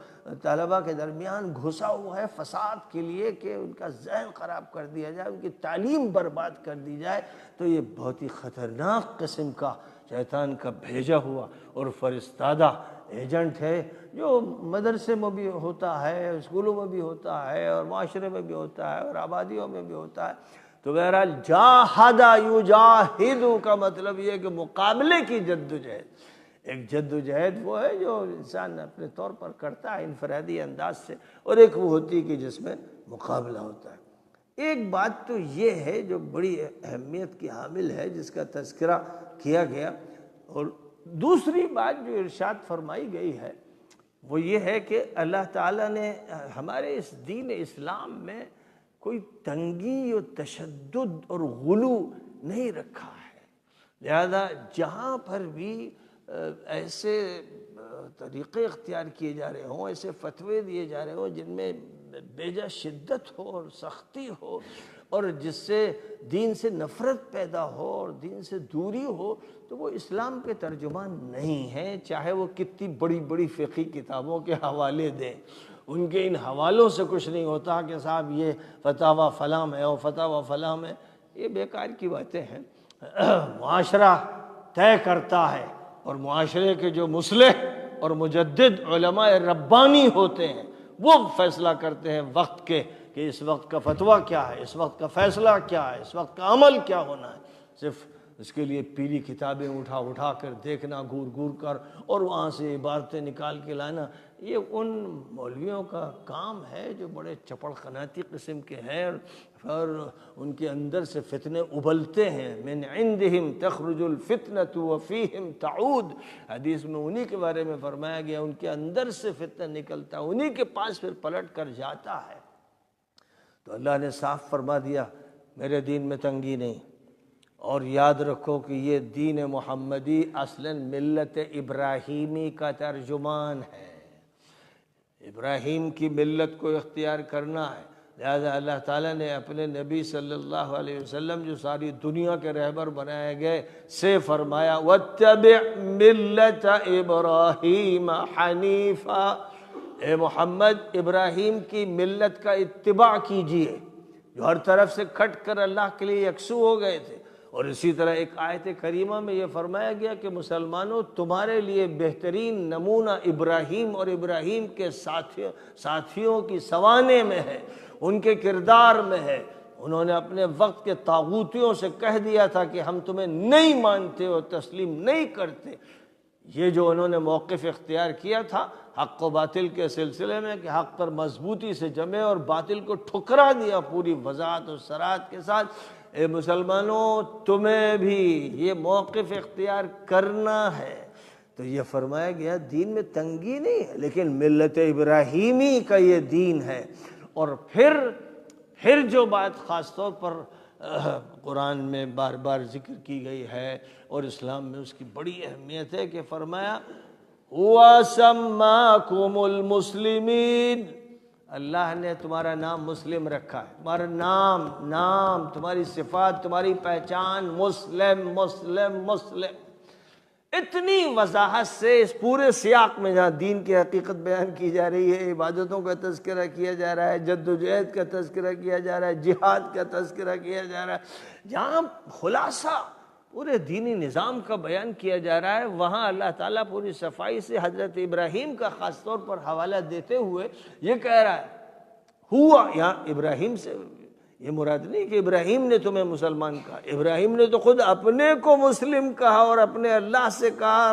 طلباء کے درمیان گھسا ہوا ہے فساد کے لیے کہ ان کا ذہن خراب کر دیا جائے، ان کی تعلیم برباد کر دی جائے۔ تو یہ بہت ہی خطرناک قسم کا شیطان کا بھیجا ہوا اور فرستادہ ایجنٹ ہے، جو مدرسے میں بھی ہوتا ہے، اسکولوں میں بھی ہوتا ہے اور معاشرے میں بھی ہوتا ہے اور آبادیوں میں بھی ہوتا ہے۔ تو بہرحال جاہد یجاہد کا مطلب یہ ہے کہ مقابلے کی جد و جہد، ایک جد و جہد وہ ہے جو انسان اپنے طور پر کرتا ہے انفرادی انداز سے، اور ایک وہ ہوتی ہے کہ جس میں مقابلہ ہوتا ہے۔ ایک بات تو یہ ہے جو بڑی اہمیت کی حامل ہے جس کا تذکرہ کیا گیا، اور دوسری بات جو ارشاد فرمائی گئی ہے وہ یہ ہے کہ اللہ تعالیٰ نے ہمارے اس دین اسلام میں کوئی تنگی اور تشدد اور غلو نہیں رکھا ہے، لہذا جہاں پر بھی ایسے طریقے اختیار کیے جا رہے ہوں، ایسے فتوے دیے جا رہے ہوں جن میں بیجا شدت ہو اور سختی ہو اور جس سے دین سے نفرت پیدا ہو اور دین سے دوری ہو، تو وہ اسلام کے ترجمان نہیں ہیں، چاہے وہ کتنی بڑی بڑی فقہی کتابوں کے حوالے دیں، ان کے ان حوالوں سے کچھ نہیں ہوتا کہ صاحب یہ فتاویٰ فلاں ہے اور فتاویٰ فلاں ہے، یہ بیکار کی باتیں ہیں۔ معاشرہ طے کرتا ہے، اور معاشرے کے جو مصلح اور مجدد علماء ربانی ہوتے ہیں وہ فیصلہ کرتے ہیں وقت کے کہ اس وقت کا فتویٰ کیا ہے، اس وقت کا فیصلہ کیا ہے، اس وقت کا عمل کیا ہونا ہے۔ صرف اس کے لیے پیلی کتابیں اٹھا اٹھا کر دیکھنا گور گور کر اور وہاں سے عبارتیں نکال کے لانا، یہ ان مولویوں کا کام ہے جو بڑے چپڑ قناتی قسم کے ہیں اور ان کے اندر سے فتنے ابلتے ہیں۔ من عندہم تخرج الفتنۃ وفیہم تعود، حدیث میں انہی کے بارے میں فرمایا گیا ان کے اندر سے فتنہ نکلتا ہے، انہی کے پاس پھر پلٹ کر جاتا ہے۔ تو اللہ نے صاف فرما دیا میرے دین میں تنگی نہیں، اور یاد رکھو کہ یہ دین محمدی اصلاً ملت ابراہیمی کا ترجمان ہے، ابراہیم کی ملت کو اختیار کرنا ہے۔ لہذا اللہ تعالیٰ نے اپنے نبی صلی اللہ علیہ وسلم جو ساری دنیا کے رہبر بنائے گئے سے فرمایا وَاتَّبِعْ مِلَّةَ إِبْرَاهِيمَ حَنِيفًا، اے محمد ابراہیم کی ملت کا اتباع کیجئے، جو ہر طرف سے کھٹ کر اللہ کے لیے یکسو ہو گئے تھے۔ اور اسی طرح ایک آیت کریمہ میں یہ فرمایا گیا کہ مسلمانوں تمہارے لیے بہترین نمونہ ابراہیم اور ابراہیم کے ساتھیوں کی سوانے میں ہے، ان کے کردار میں ہے۔ انہوں نے اپنے وقت کے طاغوتیوں سے کہہ دیا تھا کہ ہم تمہیں نہیں مانتے اور تسلیم نہیں کرتے۔ یہ جو انہوں نے موقف اختیار کیا تھا حق و باطل کے سلسلے میں کہ حق پر مضبوطی سے جمے اور باطل کو ٹھکرا دیا پوری وضاحت اور صراحت کے ساتھ، اے مسلمانوں تمہیں بھی یہ موقف اختیار کرنا ہے۔ تو یہ فرمایا گیا دین میں تنگی نہیں ہے، لیکن ملت ابراہیمی کا یہ دین ہے۔ اور پھر جو بات خاص طور پر قرآن میں بار بار ذکر کی گئی ہے اور اسلام میں اس کی بڑی اہمیت ہے کہ فرمایا وَسَمَّاكُمُ الْمُسْلِمِينَ، اللہ نے تمہارا نام مسلم رکھا ہے، تمہارا نام تمہاری صفات تمہاری پہچان مسلم مسلم مسلم۔ اتنی وضاحت سے اس پورے سیاق میں جہاں دین کی حقیقت بیان کی جا رہی ہے، عبادتوں کا تذکرہ کیا جا رہا ہے، جد و جہد کا تذکرہ کیا جا رہا ہے، جہاد کا تذکرہ کیا جا رہا ہے، جہاں خلاصہ پورے دینی نظام کا بیان کیا جا رہا ہے، وہاں اللہ تعالیٰ پوری صفائی سے حضرت ابراہیم کا خاص طور پر حوالہ دیتے ہوئے یہ کہہ رہا ہے ہوا، یہاں ابراہیم سے یہ مراد نہیں کہ ابراہیم نے تمہیں مسلمان کہا، ابراہیم نے تو خود اپنے کو مسلم کہا اور اپنے اللہ سے کہا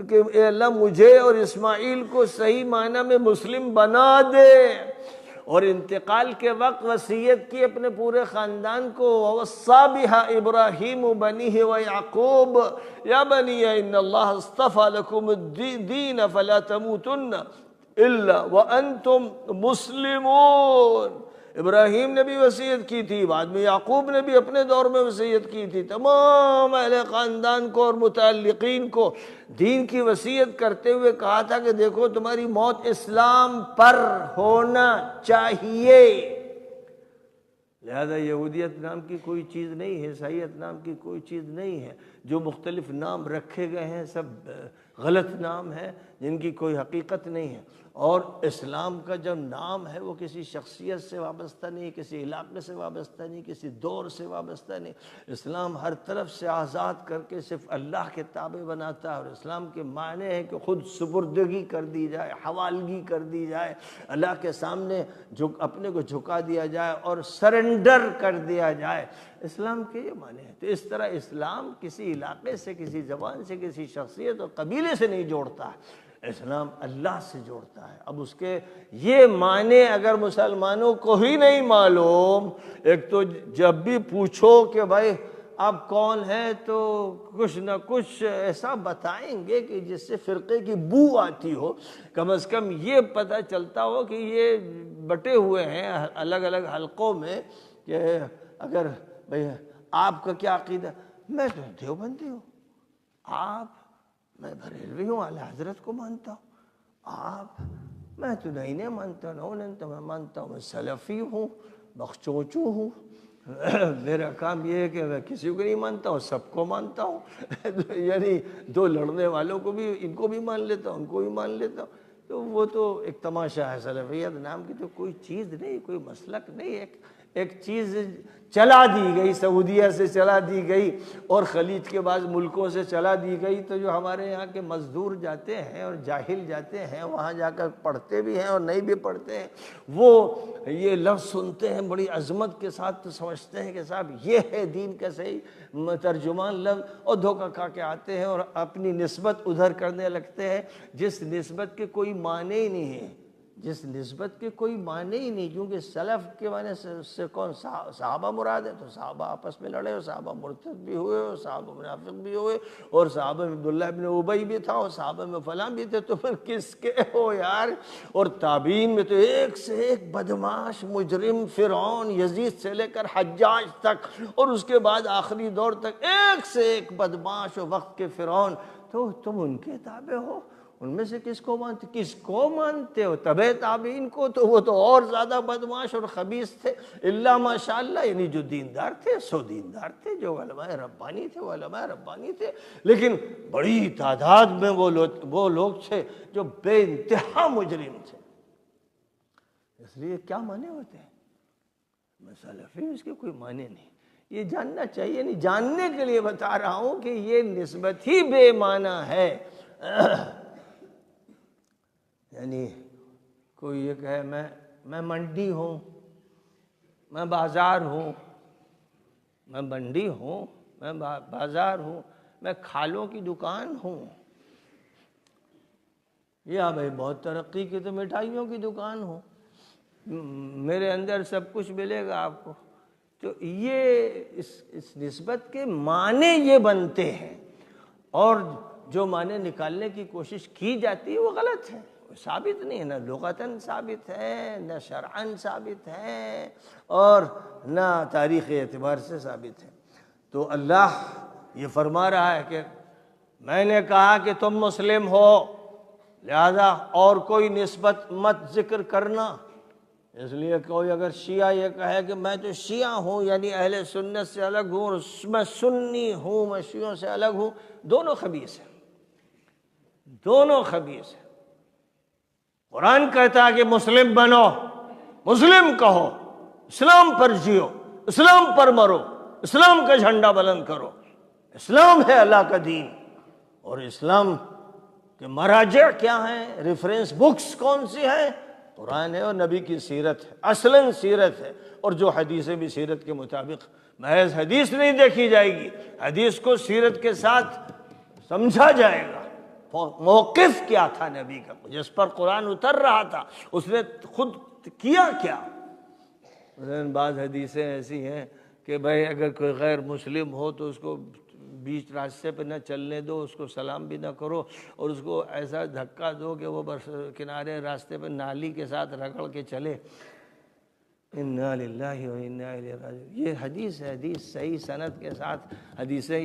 کہ اے اللہ مجھے اور اسماعیل کو صحیح معنی میں مسلم بنا دے، اور انتقال کے وقت وصیت کی اپنے پورے خاندان کو وَوَصَّىٰ بِهَا إِبْرَاهِيمُ بَنِيهِ وَيَعْقُوبُ يَا بَنِيَّ إِنَّ اللَّهَ اصْطَفَىٰ لَكُمُ الدِّينَ فَلَا تَمُوتُنَّ إِلَّا وَأَنْتُمْ مُسْلِمُونَ۔ ابراہیم نے بھی وصیت کی تھی، بعد میں یعقوب نے بھی اپنے دور میں وصیت کی تھی، تمام اہل خاندان کو اور متعلقین کو دین کی وصیت کرتے ہوئے کہا تھا کہ دیکھو تمہاری موت اسلام پر ہونا چاہیے۔ لہذا یہودیت نام کی کوئی چیز نہیں ہے، عیسائیت نام کی کوئی چیز نہیں ہے، جو مختلف نام رکھے گئے ہیں سب غلط نام ہیں جن کی کوئی حقیقت نہیں ہے۔ اور اسلام کا جو نام ہے وہ کسی شخصیت سے وابستہ نہیں، کسی علاقے سے وابستہ نہیں، کسی دور سے وابستہ نہیں۔ اسلام ہر طرف سے آزاد کر کے صرف اللہ کے تابع بناتا ہے، اور اسلام کے معنی ہے کہ خود سپردگی کر دی جائے، حوالگی کر دی جائے، اللہ کے سامنے اپنے کو جھکا دیا جائے اور سرنڈر کر دیا جائے، اسلام کے یہ معنی ہے۔ تو اس طرح اسلام کسی علاقے سے، کسی زبان سے، کسی شخصیت اور قبیلے سے نہیں جوڑتا ہے، اسلام اللہ سے جوڑتا ہے۔ اب اس کے یہ معنی اگر مسلمانوں کو ہی نہیں معلوم، ایک تو جب بھی پوچھو کہ بھائی آپ کون ہیں تو کچھ نہ کچھ ایسا بتائیں گے کہ جس سے فرقے کی بو آتی ہو، کم از کم یہ پتہ چلتا ہو کہ یہ بٹے ہوئے ہیں الگ الگ حلقوں میں، کہ اگر بھائی آپ کا کیا عقیدہ، میں تو دیوبندی ہوں، میں بریلوی ہوں، اعلیٰ حضرت کو مانتا ہوں، میں تو نہیں مانتا، میں مانتا ہوں، میں سلفی ہوں، بخچوچو ہوں، میرا کام یہ ہے کہ میں کسی کو نہیں مانتا ہوں، سب کو مانتا ہوں، یعنی دو لڑنے والوں کو بھی، ان کو بھی مان لیتا ہوں، ان کو بھی مان لیتا ہوں۔ تو وہ تو ایک تماشا ہے، سلفیت نام کی تو کوئی چیز نہیں، کوئی مسلک نہیں، ایک چیز چلا دی گئی، سعودیہ سے چلا دی گئی اور خلیج کے بعض ملکوں سے چلا دی گئی، تو جو ہمارے یہاں کے مزدور جاتے ہیں اور جاہل جاتے ہیں، وہاں جا کر پڑھتے بھی ہیں اور نہیں بھی پڑھتے ہیں، وہ یہ لفظ سنتے ہیں بڑی عظمت کے ساتھ تو سمجھتے ہیں کہ صاحب یہ ہے دین کا صحیح ترجمان لفظ، اور دھوکہ کھا کے آتے ہیں اور اپنی نسبت ادھر کرنے لگتے ہیں جس نسبت کے کوئی معنی ہی نہیں ہے، جس نسبت کے کوئی معنی ہی نہیں، کیونکہ سلف کے معنی سے کون صحابہ مراد ہے، تو صحابہ آپس میں لڑے، اور صحابہ مرتد بھی ہوئے، اور صحابہ منافق بھی ہوئے، اور صحابہ میں عبداللہ ابن ابی بھی تھا، اور صحابہ میں فلاں بھی تھے، تو پھر کس کے ہو یار؟ اور تابعین میں تو ایک سے ایک بدماش مجرم، فرعون، یزید سے لے کر حجاج تک، اور اس کے بعد آخری دور تک ایک سے ایک بدماش و وقت کے فرعون، تو تم ان کے تابع ہو؟ ان میں سے کس کو مانتے ہو؟ تبع تابعین کو، تو وہ تو اور زیادہ بدماش اور خبیث تھے، الا ماشاءاللہ، یعنی جو دیندار تھے، سو دیندار تھے، جو علماء ربانی تھے وہ علماء ربانی تھے، لیکن بڑی تعداد میں وہ لوگ تھے جو بے انتہا مجرم تھے۔ اس لیے کیا معنی ہوتے ہیں؟ میں سلفی، اس کے کوئی معنی نہیں، یہ جاننا چاہیے، نہیں جاننے کے لیے بتا رہا ہوں کہ یہ نسبت ہی بے معنی ہے۔ یعنی کوئی یہ کہے میں منڈی ہوں، میں بازار ہوں، میں منڈی ہوں، میں بازار ہوں، میں کھالوں کی دکان ہوں، یا بھائی بہت ترقی کی تو مٹھائیوں کی دکان ہوں، میرے اندر سب کچھ ملے گا آپ کو، تو یہ اس نسبت کے معنی یہ بنتے ہیں، اور جو معنی نکالنے کی کوشش کی جاتی ہے وہ غلط ہے، ثابت نہیں ہے، نہ لغتاً ثابت ہے، نہ شرعاً ثابت ہے، اور نہ تاریخ اعتبار سے ثابت ہے۔ تو اللہ یہ فرما رہا ہے کہ میں نے کہا کہ تم مسلم ہو، لہذا اور کوئی نسبت مت ذکر کرنا۔ اس لیے کوئی اگر شیعہ یہ کہے کہ میں تو شیعہ ہوں، یعنی اہل سنت سے الگ ہوں، اور میں سنی ہوں، میں شیعوں سے الگ ہوں، دونوں خبیث ہیں، دونوں خبیث ہیں۔ قرآن کہتا ہے کہ مسلم بنو، مسلم کہو، اسلام پر جیو، اسلام پر مرو، اسلام کا جھنڈا بلند کرو، اسلام ہے اللہ کا دین۔ اور اسلام کے مراجع کیا ہیں، ریفرنس بکس کون سی ہیں؟ قرآن ہے اور نبی کی سیرت ہے، اصلاً سیرت ہے، اور جو حدیثیں بھی سیرت کے مطابق، محض حدیث نہیں دیکھی جائے گی، حدیث کو سیرت کے ساتھ سمجھا جائے گا۔ موقف کیا تھا نبی کا، جس پر قرآن اتر رہا تھا، اس نے خود کیا کیا؟ بعض حدیثیں ایسی ہیں کہ بھائی اگر کوئی غیر مسلم ہو تو اس کو بیچ راستے پہ نہ چلنے دو، اس کو سلام بھی نہ کرو، اور اس کو ایسا دھکا دو کہ وہ بس کنارے راستے پہ نالی کے ساتھ رگڑ کے چلے۔ انا للہ و انا الیہ راجعون، یہ حدیث ہے، حدیث صحیح سند کے ساتھ حدیثیں۔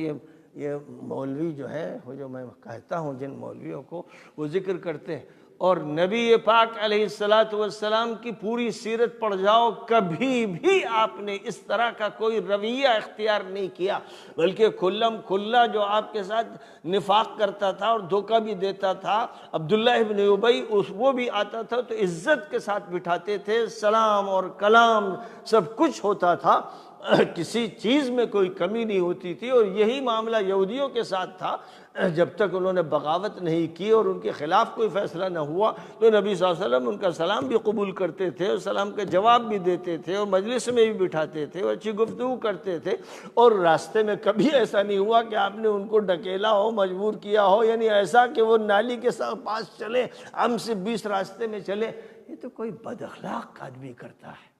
یہ مولوی جو ہے، وہ جو میں کہتا ہوں جن مولویوں کو، وہ ذکر کرتے ہیں، اور نبی پاک علیہ السلام کی پوری سیرت پڑھ جاؤ، کبھی بھی آپ نے اس طرح کا کوئی رویہ اختیار نہیں کیا، بلکہ کھلم کھلا جو آپ کے ساتھ نفاق کرتا تھا اور دھوکہ بھی دیتا تھا، عبداللہ ابن ابی، وہ بھی آتا تھا تو عزت کے ساتھ بٹھاتے تھے، سلام اور کلام سب کچھ ہوتا تھا، کسی چیز میں کوئی کمی نہیں ہوتی تھی۔ اور یہی معاملہ یہودیوں کے ساتھ تھا، جب تک انہوں نے بغاوت نہیں کی اور ان کے خلاف کوئی فیصلہ نہ ہوا تو نبی صلی اللہ علیہ وسلم ان کا سلام بھی قبول کرتے تھے، اور سلام کا جواب بھی دیتے تھے، اور مجلس میں بھی بٹھاتے تھے، اور اچھی گفتگو کرتے تھے، اور راستے میں کبھی ایسا نہیں ہوا کہ آپ نے ان کو ڈکیلا ہو، مجبور کیا ہو، یعنی ایسا کہ وہ نالی کے پاس چلے، ہم سے 20 راستے میں چلے۔ یہ تو کوئی بد اخلاق آدمی کرتا ہے،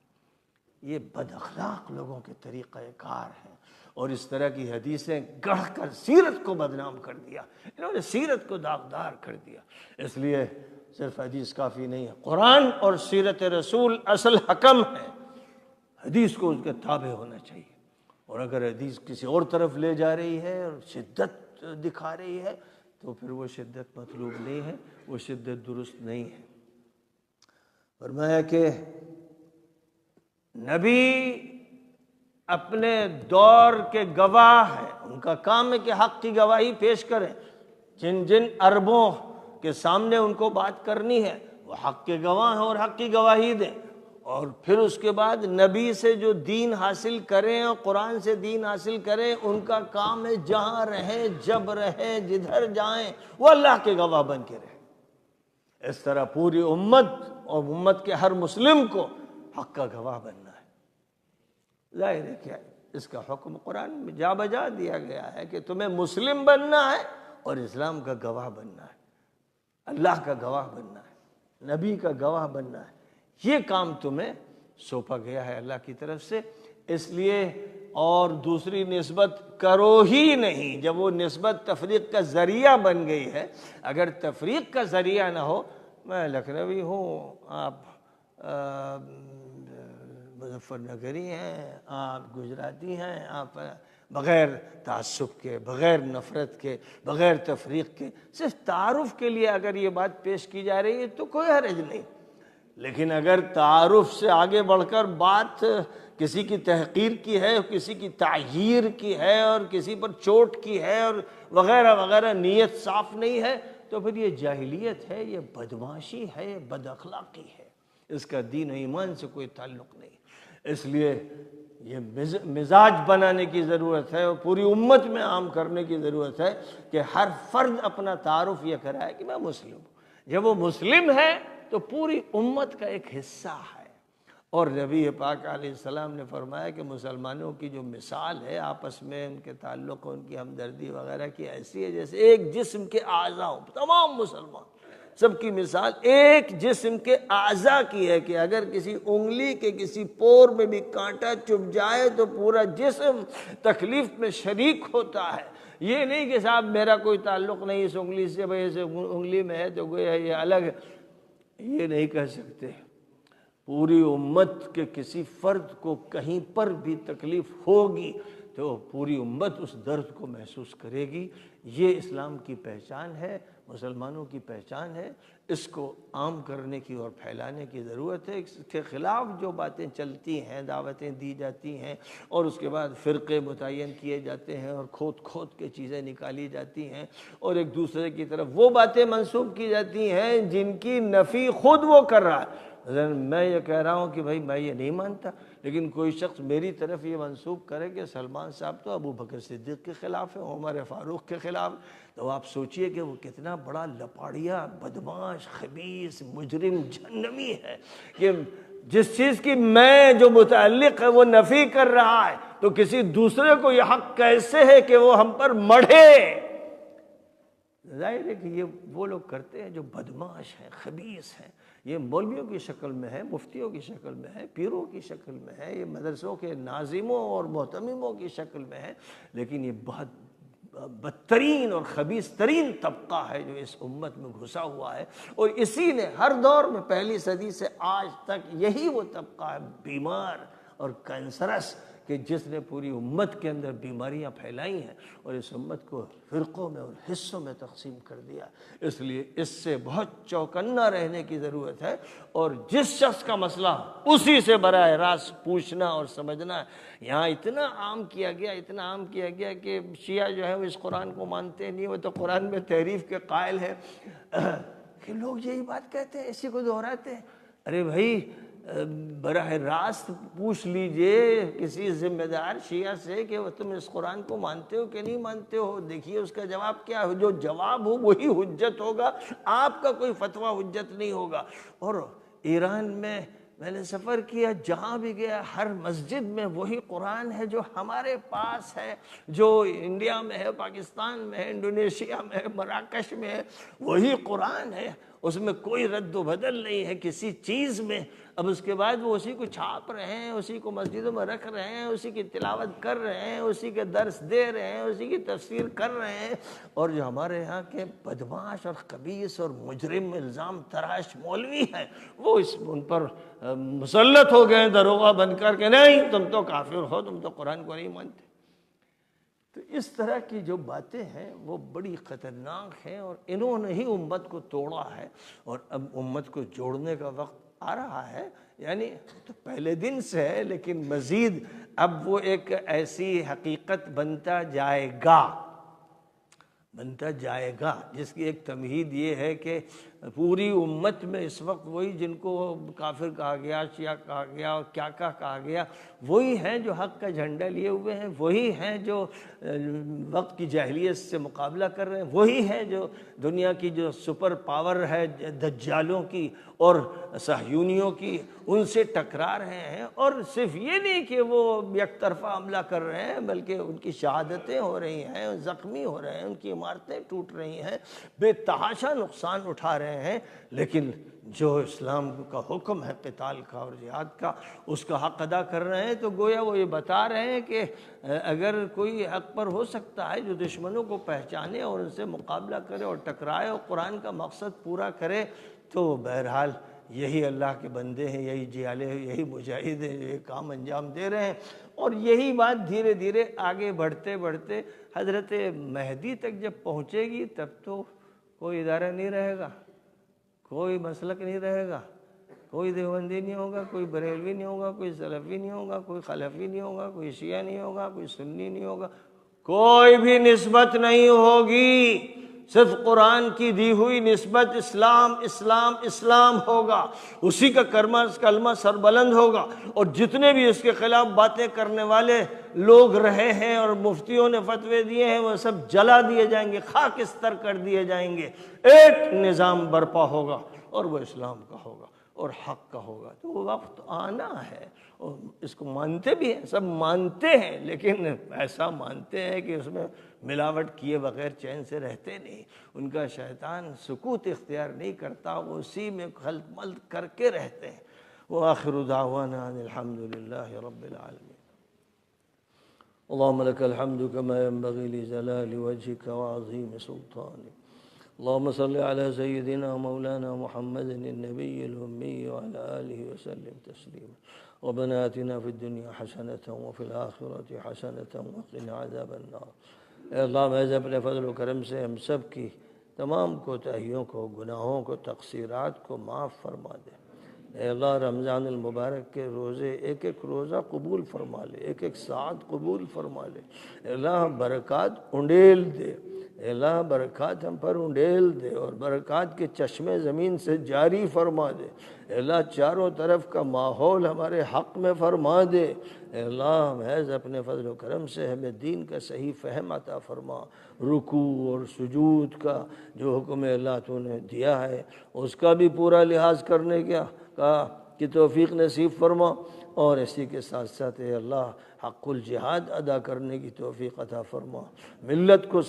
یہ بد اخلاق لوگوں کے طریقہ کار ہیں، اور اس طرح کی حدیثیں گڑھ کر سیرت کو بدنام کر دیا، انہوں نے سیرت کو داغدار کر دیا۔ اس لیے صرف حدیث کافی نہیں ہے، قرآن اور سیرت رسول اصل حکم ہے، حدیث کو اس کے تابع ہونا چاہیے، اور اگر حدیث کسی اور طرف لے جا رہی ہے اور شدت دکھا رہی ہے تو پھر وہ شدت مطلوب نہیں ہے، وہ شدت درست نہیں ہے۔ فرمایا کہ نبی اپنے دور کے گواہ ہیں، ان کا کام ہے کہ حق کی گواہی پیش کریں، جن جن عربوں کے سامنے ان کو بات کرنی ہے وہ حق کے گواہ ہیں اور حق کی گواہی دیں، اور پھر اس کے بعد نبی سے جو دین حاصل کریں اور قرآن سے دین حاصل کریں، ان کا کام ہے جہاں رہیں، جب رہیں، جدھر جائیں، وہ اللہ کے گواہ بن کے رہیں۔ اس طرح پوری امت اور امت کے ہر مسلم کو حق کا گواہ بننا ہے۔ ظاہر ہے کیا اس کا حکم قرآن میں جا بجا دیا گیا ہے کہ تمہیں مسلم بننا ہے اور اسلام کا گواہ بننا ہے، اللہ کا گواہ بننا ہے، نبی کا گواہ بننا ہے۔ یہ کام تمہیں سونپا گیا ہے اللہ کی طرف سے، اس لیے اور دوسری نسبت کرو ہی نہیں۔ جب وہ نسبت تفریق کا ذریعہ بن گئی ہے، اگر تفریق کا ذریعہ نہ ہو، میں لکھنوی ہوں، آپ مظفر نگری ہیں، آپ گجراتی ہیں، آپ بغیر تعصب کے، بغیر نفرت کے، بغیر تفریق کے، صرف تعارف کے لیے اگر یہ بات پیش کی جا رہی ہے تو کوئی حرج نہیں۔ لیکن اگر تعارف سے آگے بڑھ کر بات کسی کی تحقیر کی ہے، کسی کی تعییر کی ہے، اور کسی پر چوٹ کی ہے، اور وغیرہ وغیرہ، نیت صاف نہیں ہے، تو پھر یہ جاہلیت ہے، یہ بدمعاشی ہے، یہ بد اخلاقی ہے، اس کا دین و ایمان سے کوئی تعلق نہیں۔ اس لیے یہ مزاج بنانے کی ضرورت ہے اور پوری امت میں عام کرنے کی ضرورت ہے کہ ہر فرد اپنا تعارف یہ کرائے کہ میں مسلم ہوں۔ جب وہ مسلم ہے تو پوری امت کا ایک حصہ ہے۔ اور نبی پاک علیہ السلام نے فرمایا کہ مسلمانوں کی جو مثال ہے آپس میں ان کے تعلق، ان کی ہمدردی وغیرہ کی ایسی ہے جیسے ایک جسم کے اعضاء ہوں۔ تمام مسلمان سب کی مثال ایک جسم کے اعضاء کی ہے کہ اگر کسی انگلی کے کسی پور میں بھی کانٹا چبھ جائے تو پورا جسم تکلیف میں شریک ہوتا ہے۔ یہ نہیں کہ صاحب میرا کوئی تعلق نہیں اس انگلی سے، بھائی اس انگلی میں ہے تو گویا یہ الگ ہے، یہ نہیں کہہ سکتے۔ پوری امت کے کسی فرد کو کہیں پر بھی تکلیف ہوگی تو پوری امت اس درد کو محسوس کرے گی۔ یہ اسلام کی پہچان ہے، مسلمانوں کی پہچان ہے۔ اس کو عام کرنے کی اور پھیلانے کی ضرورت ہے۔ اس کے خلاف جو باتیں چلتی ہیں، دعوتیں دی جاتی ہیں، اور اس کے بعد فرقے متعین کیے جاتے ہیں اور کھود کھود کے چیزیں نکالی جاتی ہیں، اور ایک دوسرے کی طرف وہ باتیں منسوب کی جاتی ہیں جن کی نفی خود وہ کر رہا ہے۔ میں یہ کہہ رہا ہوں کہ بھائی میں یہ نہیں مانتا، لیکن کوئی شخص میری طرف یہ منسوب کرے کہ سلمان صاحب تو ابو بکر صدیق کے خلاف ہے، عمر فاروق کے خلاف، تو آپ سوچئے کہ وہ کتنا بڑا لپاڑیا، بدمعاش، خبیث، مجرم، جہنمی ہے کہ جس چیز کی میں جو متعلق ہے وہ نفی کر رہا ہے، تو کسی دوسرے کو یہ حق کیسے ہے کہ وہ ہم پر مڑھے؟ ظاہر ہے کہ یہ وہ لوگ کرتے ہیں جو بدمعاش ہیں، خبیث ہیں۔ یہ مولویوں کی شکل میں ہے، مفتیوں کی شکل میں ہے، پیروں کی شکل میں ہے، یہ مدرسوں کے ناظموں اور محتمموں کی شکل میں ہے، لیکن یہ بہت بدترین اور خبیث ترین طبقہ ہے جو اس امت میں گھسا ہوا ہے، اور اسی نے ہر دور میں پہلی صدی سے آج تک یہی وہ طبقہ ہے بیمار اور کینسرس کہ جس نے پوری امت کے اندر بیماریاں پھیلائی ہیں اور اس امت کو فرقوں میں اور حصوں میں تقسیم کر دیا۔ اس لیے اس سے بہت چوکنا رہنے کی ضرورت ہے، اور جس شخص کا مسئلہ اسی سے براہ راست پوچھنا اور سمجھنا ہے۔ یہاں اتنا عام کیا گیا کہ شیعہ جو ہے وہ اس قرآن کو مانتے نہیں، وہ تو قرآن میں تحریف کے قائل ہے کہ لوگ یہی بات کہتے ہیں، اسی کو دہراتے ہیں۔ ارے بھائی براہ راست پوچھ لیجئے کسی ذمہ دار شیعہ سے کہ تم اس قرآن کو مانتے ہو کہ نہیں مانتے ہو، دیکھیے اس کا جواب کیا ہے۔ جو جواب ہو وہی حجت ہوگا، آپ کا کوئی فتویٰ حجت نہیں ہوگا۔ اور ایران میں نے سفر کیا، جہاں بھی گیا ہر مسجد میں وہی قرآن ہے جو ہمارے پاس ہے، جو انڈیا میں ہے، پاکستان میں ہے، انڈونیشیا میں ہے، مراکش میں ہے، وہی قرآن ہے۔ اس میں کوئی رد و بدل نہیں ہے کسی چیز میں۔ اب اس کے بعد وہ اسی کو چھاپ رہے ہیں، اسی کو مسجدوں میں رکھ رہے ہیں، اسی کی تلاوت کر رہے ہیں، اسی کے درس دے رہے ہیں، اسی کی تفسیر کر رہے ہیں۔ اور جو ہمارے یہاں کے بدمعاش اور خبیث اور مجرم الزام تراش مولوی ہیں، وہ ان پر مسلط ہو گئے داروغہ بن کر کہ نہیں تم تو کافر ہو، تم تو قرآن کو نہیں مانتے۔ تو اس طرح کی جو باتیں ہیں وہ بڑی خطرناک ہیں، اور انہوں نے ہی امت کو توڑا ہے، اور اب امت کو جوڑنے کا وقت آ رہا ہے۔ یعنی تو پہلے دن سے ہے، لیکن مزید اب وہ ایک ایسی حقیقت بنتا جائے گا بنتا جائے گا، جس کی ایک تمہید یہ ہے کہ پوری امت میں اس وقت وہی جن کو کافر کہا گیا، شیعہ کہا گیا اور کیا کہا گیا، وہی ہیں جو حق کا جھنڈا لیے ہوئے ہیں، وہی ہیں جو وقت کی جاہلیت سے مقابلہ کر رہے ہیں، وہی ہیں جو دنیا کی جو سپر پاور ہے دجالوں کی اور صہیونیوں کی، ان سے ٹکرا رہے ہیں۔ اور صرف یہ نہیں کہ وہ یک طرفہ حملہ کر رہے ہیں، بلکہ ان کی شہادتیں ہو رہی ہیں، زخمی ہو رہے ہیں، ان کی عمارتیں ٹوٹ رہی ہیں، بے تحاشا نقصان اٹھا رہے ہیں، لیکن جو اسلام کا حکم ہے قتال کا اور جہاد کا، اس کا حق ادا کر رہے ہیں۔ تو گویا وہ یہ بتا رہے ہیں کہ اگر کوئی حق پر ہو سکتا ہے جو دشمنوں کو پہچانے اور ان سے مقابلہ کرے اور ٹکرائے اور قرآن کا مقصد پورا کرے، تو بہرحال یہی اللہ کے بندے ہیں، یہی جیالے ہیں، یہی مجاہد ہیں جو یہ کام انجام دے رہے ہیں۔ اور یہی بات دھیرے دھیرے آگے بڑھتے بڑھتے حضرت مہدی تک جب پہنچے گی، تب تو کوئی ادارہ نہیں رہے گا، کوئی مسلک نہیں رہے گا، کوئی دیوبندی نہیں ہوگا، کوئی بریلوی نہیں ہوگا، کوئی سلفی نہیں ہوگا، کوئی خلفی نہیں ہوگا، کوئی شیعہ نہیں ہوگا، کوئی سنی نہیں ہوگا، کوئی بھی نسبت نہیں ہوگی، صرف قرآن کی دی ہوئی نسبت اسلام اسلام اسلام ہوگا، اسی کا کلمہ سربلند ہوگا۔ اور جتنے بھی اس کے خلاف باتیں کرنے والے لوگ رہے ہیں اور مفتیوں نے فتوے دیے ہیں، وہ سب جلا دیے جائیں گے، خاکستر کر دیے جائیں گے۔ ایک نظام برپا ہوگا اور وہ اسلام کا ہوگا اور حق کا ہوگا۔ تو وہ وقت آنا ہے، اور اس کو مانتے بھی ہیں، سب مانتے ہیں، لیکن ایسا مانتے ہیں کہ اس میں ملاوٹ کیے بغیر چین سے رہتے نہیں۔ ان کا شیطان سکوت اختیار نہیں کرتا، وہ اسی میں خلط ملط کر کے رہتے ہیں۔ وآخر دعوانا ان الحمد للہ رب العالمین۔ اللهم لك الحمد كما ينبغي لجلال وجهك وعظيم سلطانك۔ اللهم صل على سيدنا مولانا محمد النبي الأمي وعلى آله وسلم تسليما۔ ربنا آتنا في الدنيا حسنة وفي الآخرة حسنة وقنا عذاب النار۔ اے اللہ محض اپنے فضل و کرم سے ہم سب کی تمام کوتاہیوں کو، گناہوں کو، تقصیرات کو معاف فرما دے۔ اے اللہ رمضان المبارک کے روزے ایک ایک روزہ قبول فرما لے، ایک ایک ساعت قبول فرما لے۔ اے اللہ برکات انڈیل دے، اے اللہ برکات ہم پر انڈیل دے، اور برکات کے چشمے زمین سے جاری فرما دے۔ اے اللہ چاروں طرف کا ماحول ہمارے حق میں فرما دے۔ اے اللہ محض اپنے فضل و کرم سے ہمیں دین کا صحیح فہم عطا فرما، رکوع اور سجود کا جو حکم اللہ تو نے دیا ہے اس کا بھی پورا لحاظ کرنے کی توفیق نصیب فرما، اور اسی کے ساتھ ساتھ اے اللہ حق الجہاد ادا کرنے کی توفیق عطا فرما، ملت کو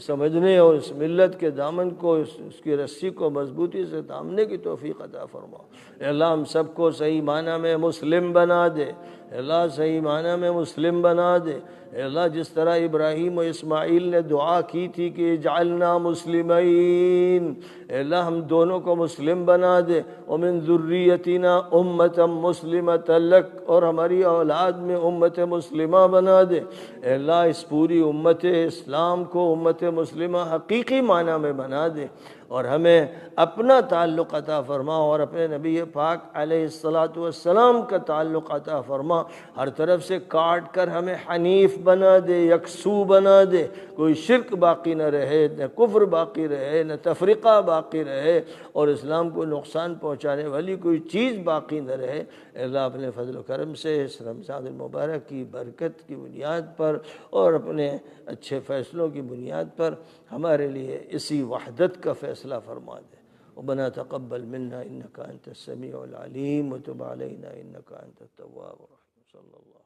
سمجھنے اور اس ملت کے دامن کو، اس کی رسی کو مضبوطی سے تھامنے کی توفیق عطا فرما۔ اے اللہ ہم سب کو صحیح معنی میں مسلم بنا دے، اے اللہ صحیح معنی میں مسلم بنا دے۔ اے اللہ جس طرح ابراہیم و اسماعیل نے دعا کی تھی کہ اجعلنا مسلمین، اے اللہ ہم دونوں کو مسلم بنا دے، ومن ذریتنا امۃ مسلمۃ لک، اور ہماری اولاد میں امت مسلمہ بنا دے۔ اے اللہ اس پوری امت اسلام کو امت مسلمہ حقیقی معنی میں بنا دے، اور ہمیں اپنا تعلق عطا فرما، اور اپنے نبی پاک علیہ السلام کا تعلق عطا فرما، ہر طرف سے کاٹ کر ہمیں حنیف بنا دے، یکسو بنا دے، کوئی شرک باقی نہ رہے، نہ کفر باقی رہے، نہ تفرقہ باقی رہے، اور اسلام کو نقصان پہنچانے والی کوئی چیز باقی نہ رہے۔ اے اللہ اپنے فضل و کرم سے اس رمضان المبارک کی برکت کی بنیاد پر اور اپنے اچھے فیصلوں کی بنیاد پر ہمارے لیے اسی وحدت کا فیصلہ فرما دے۔ ربنا تقبل منا انك انت السميع العليم وتب علينا انك انت التواب الرحيم۔ صلی اللہ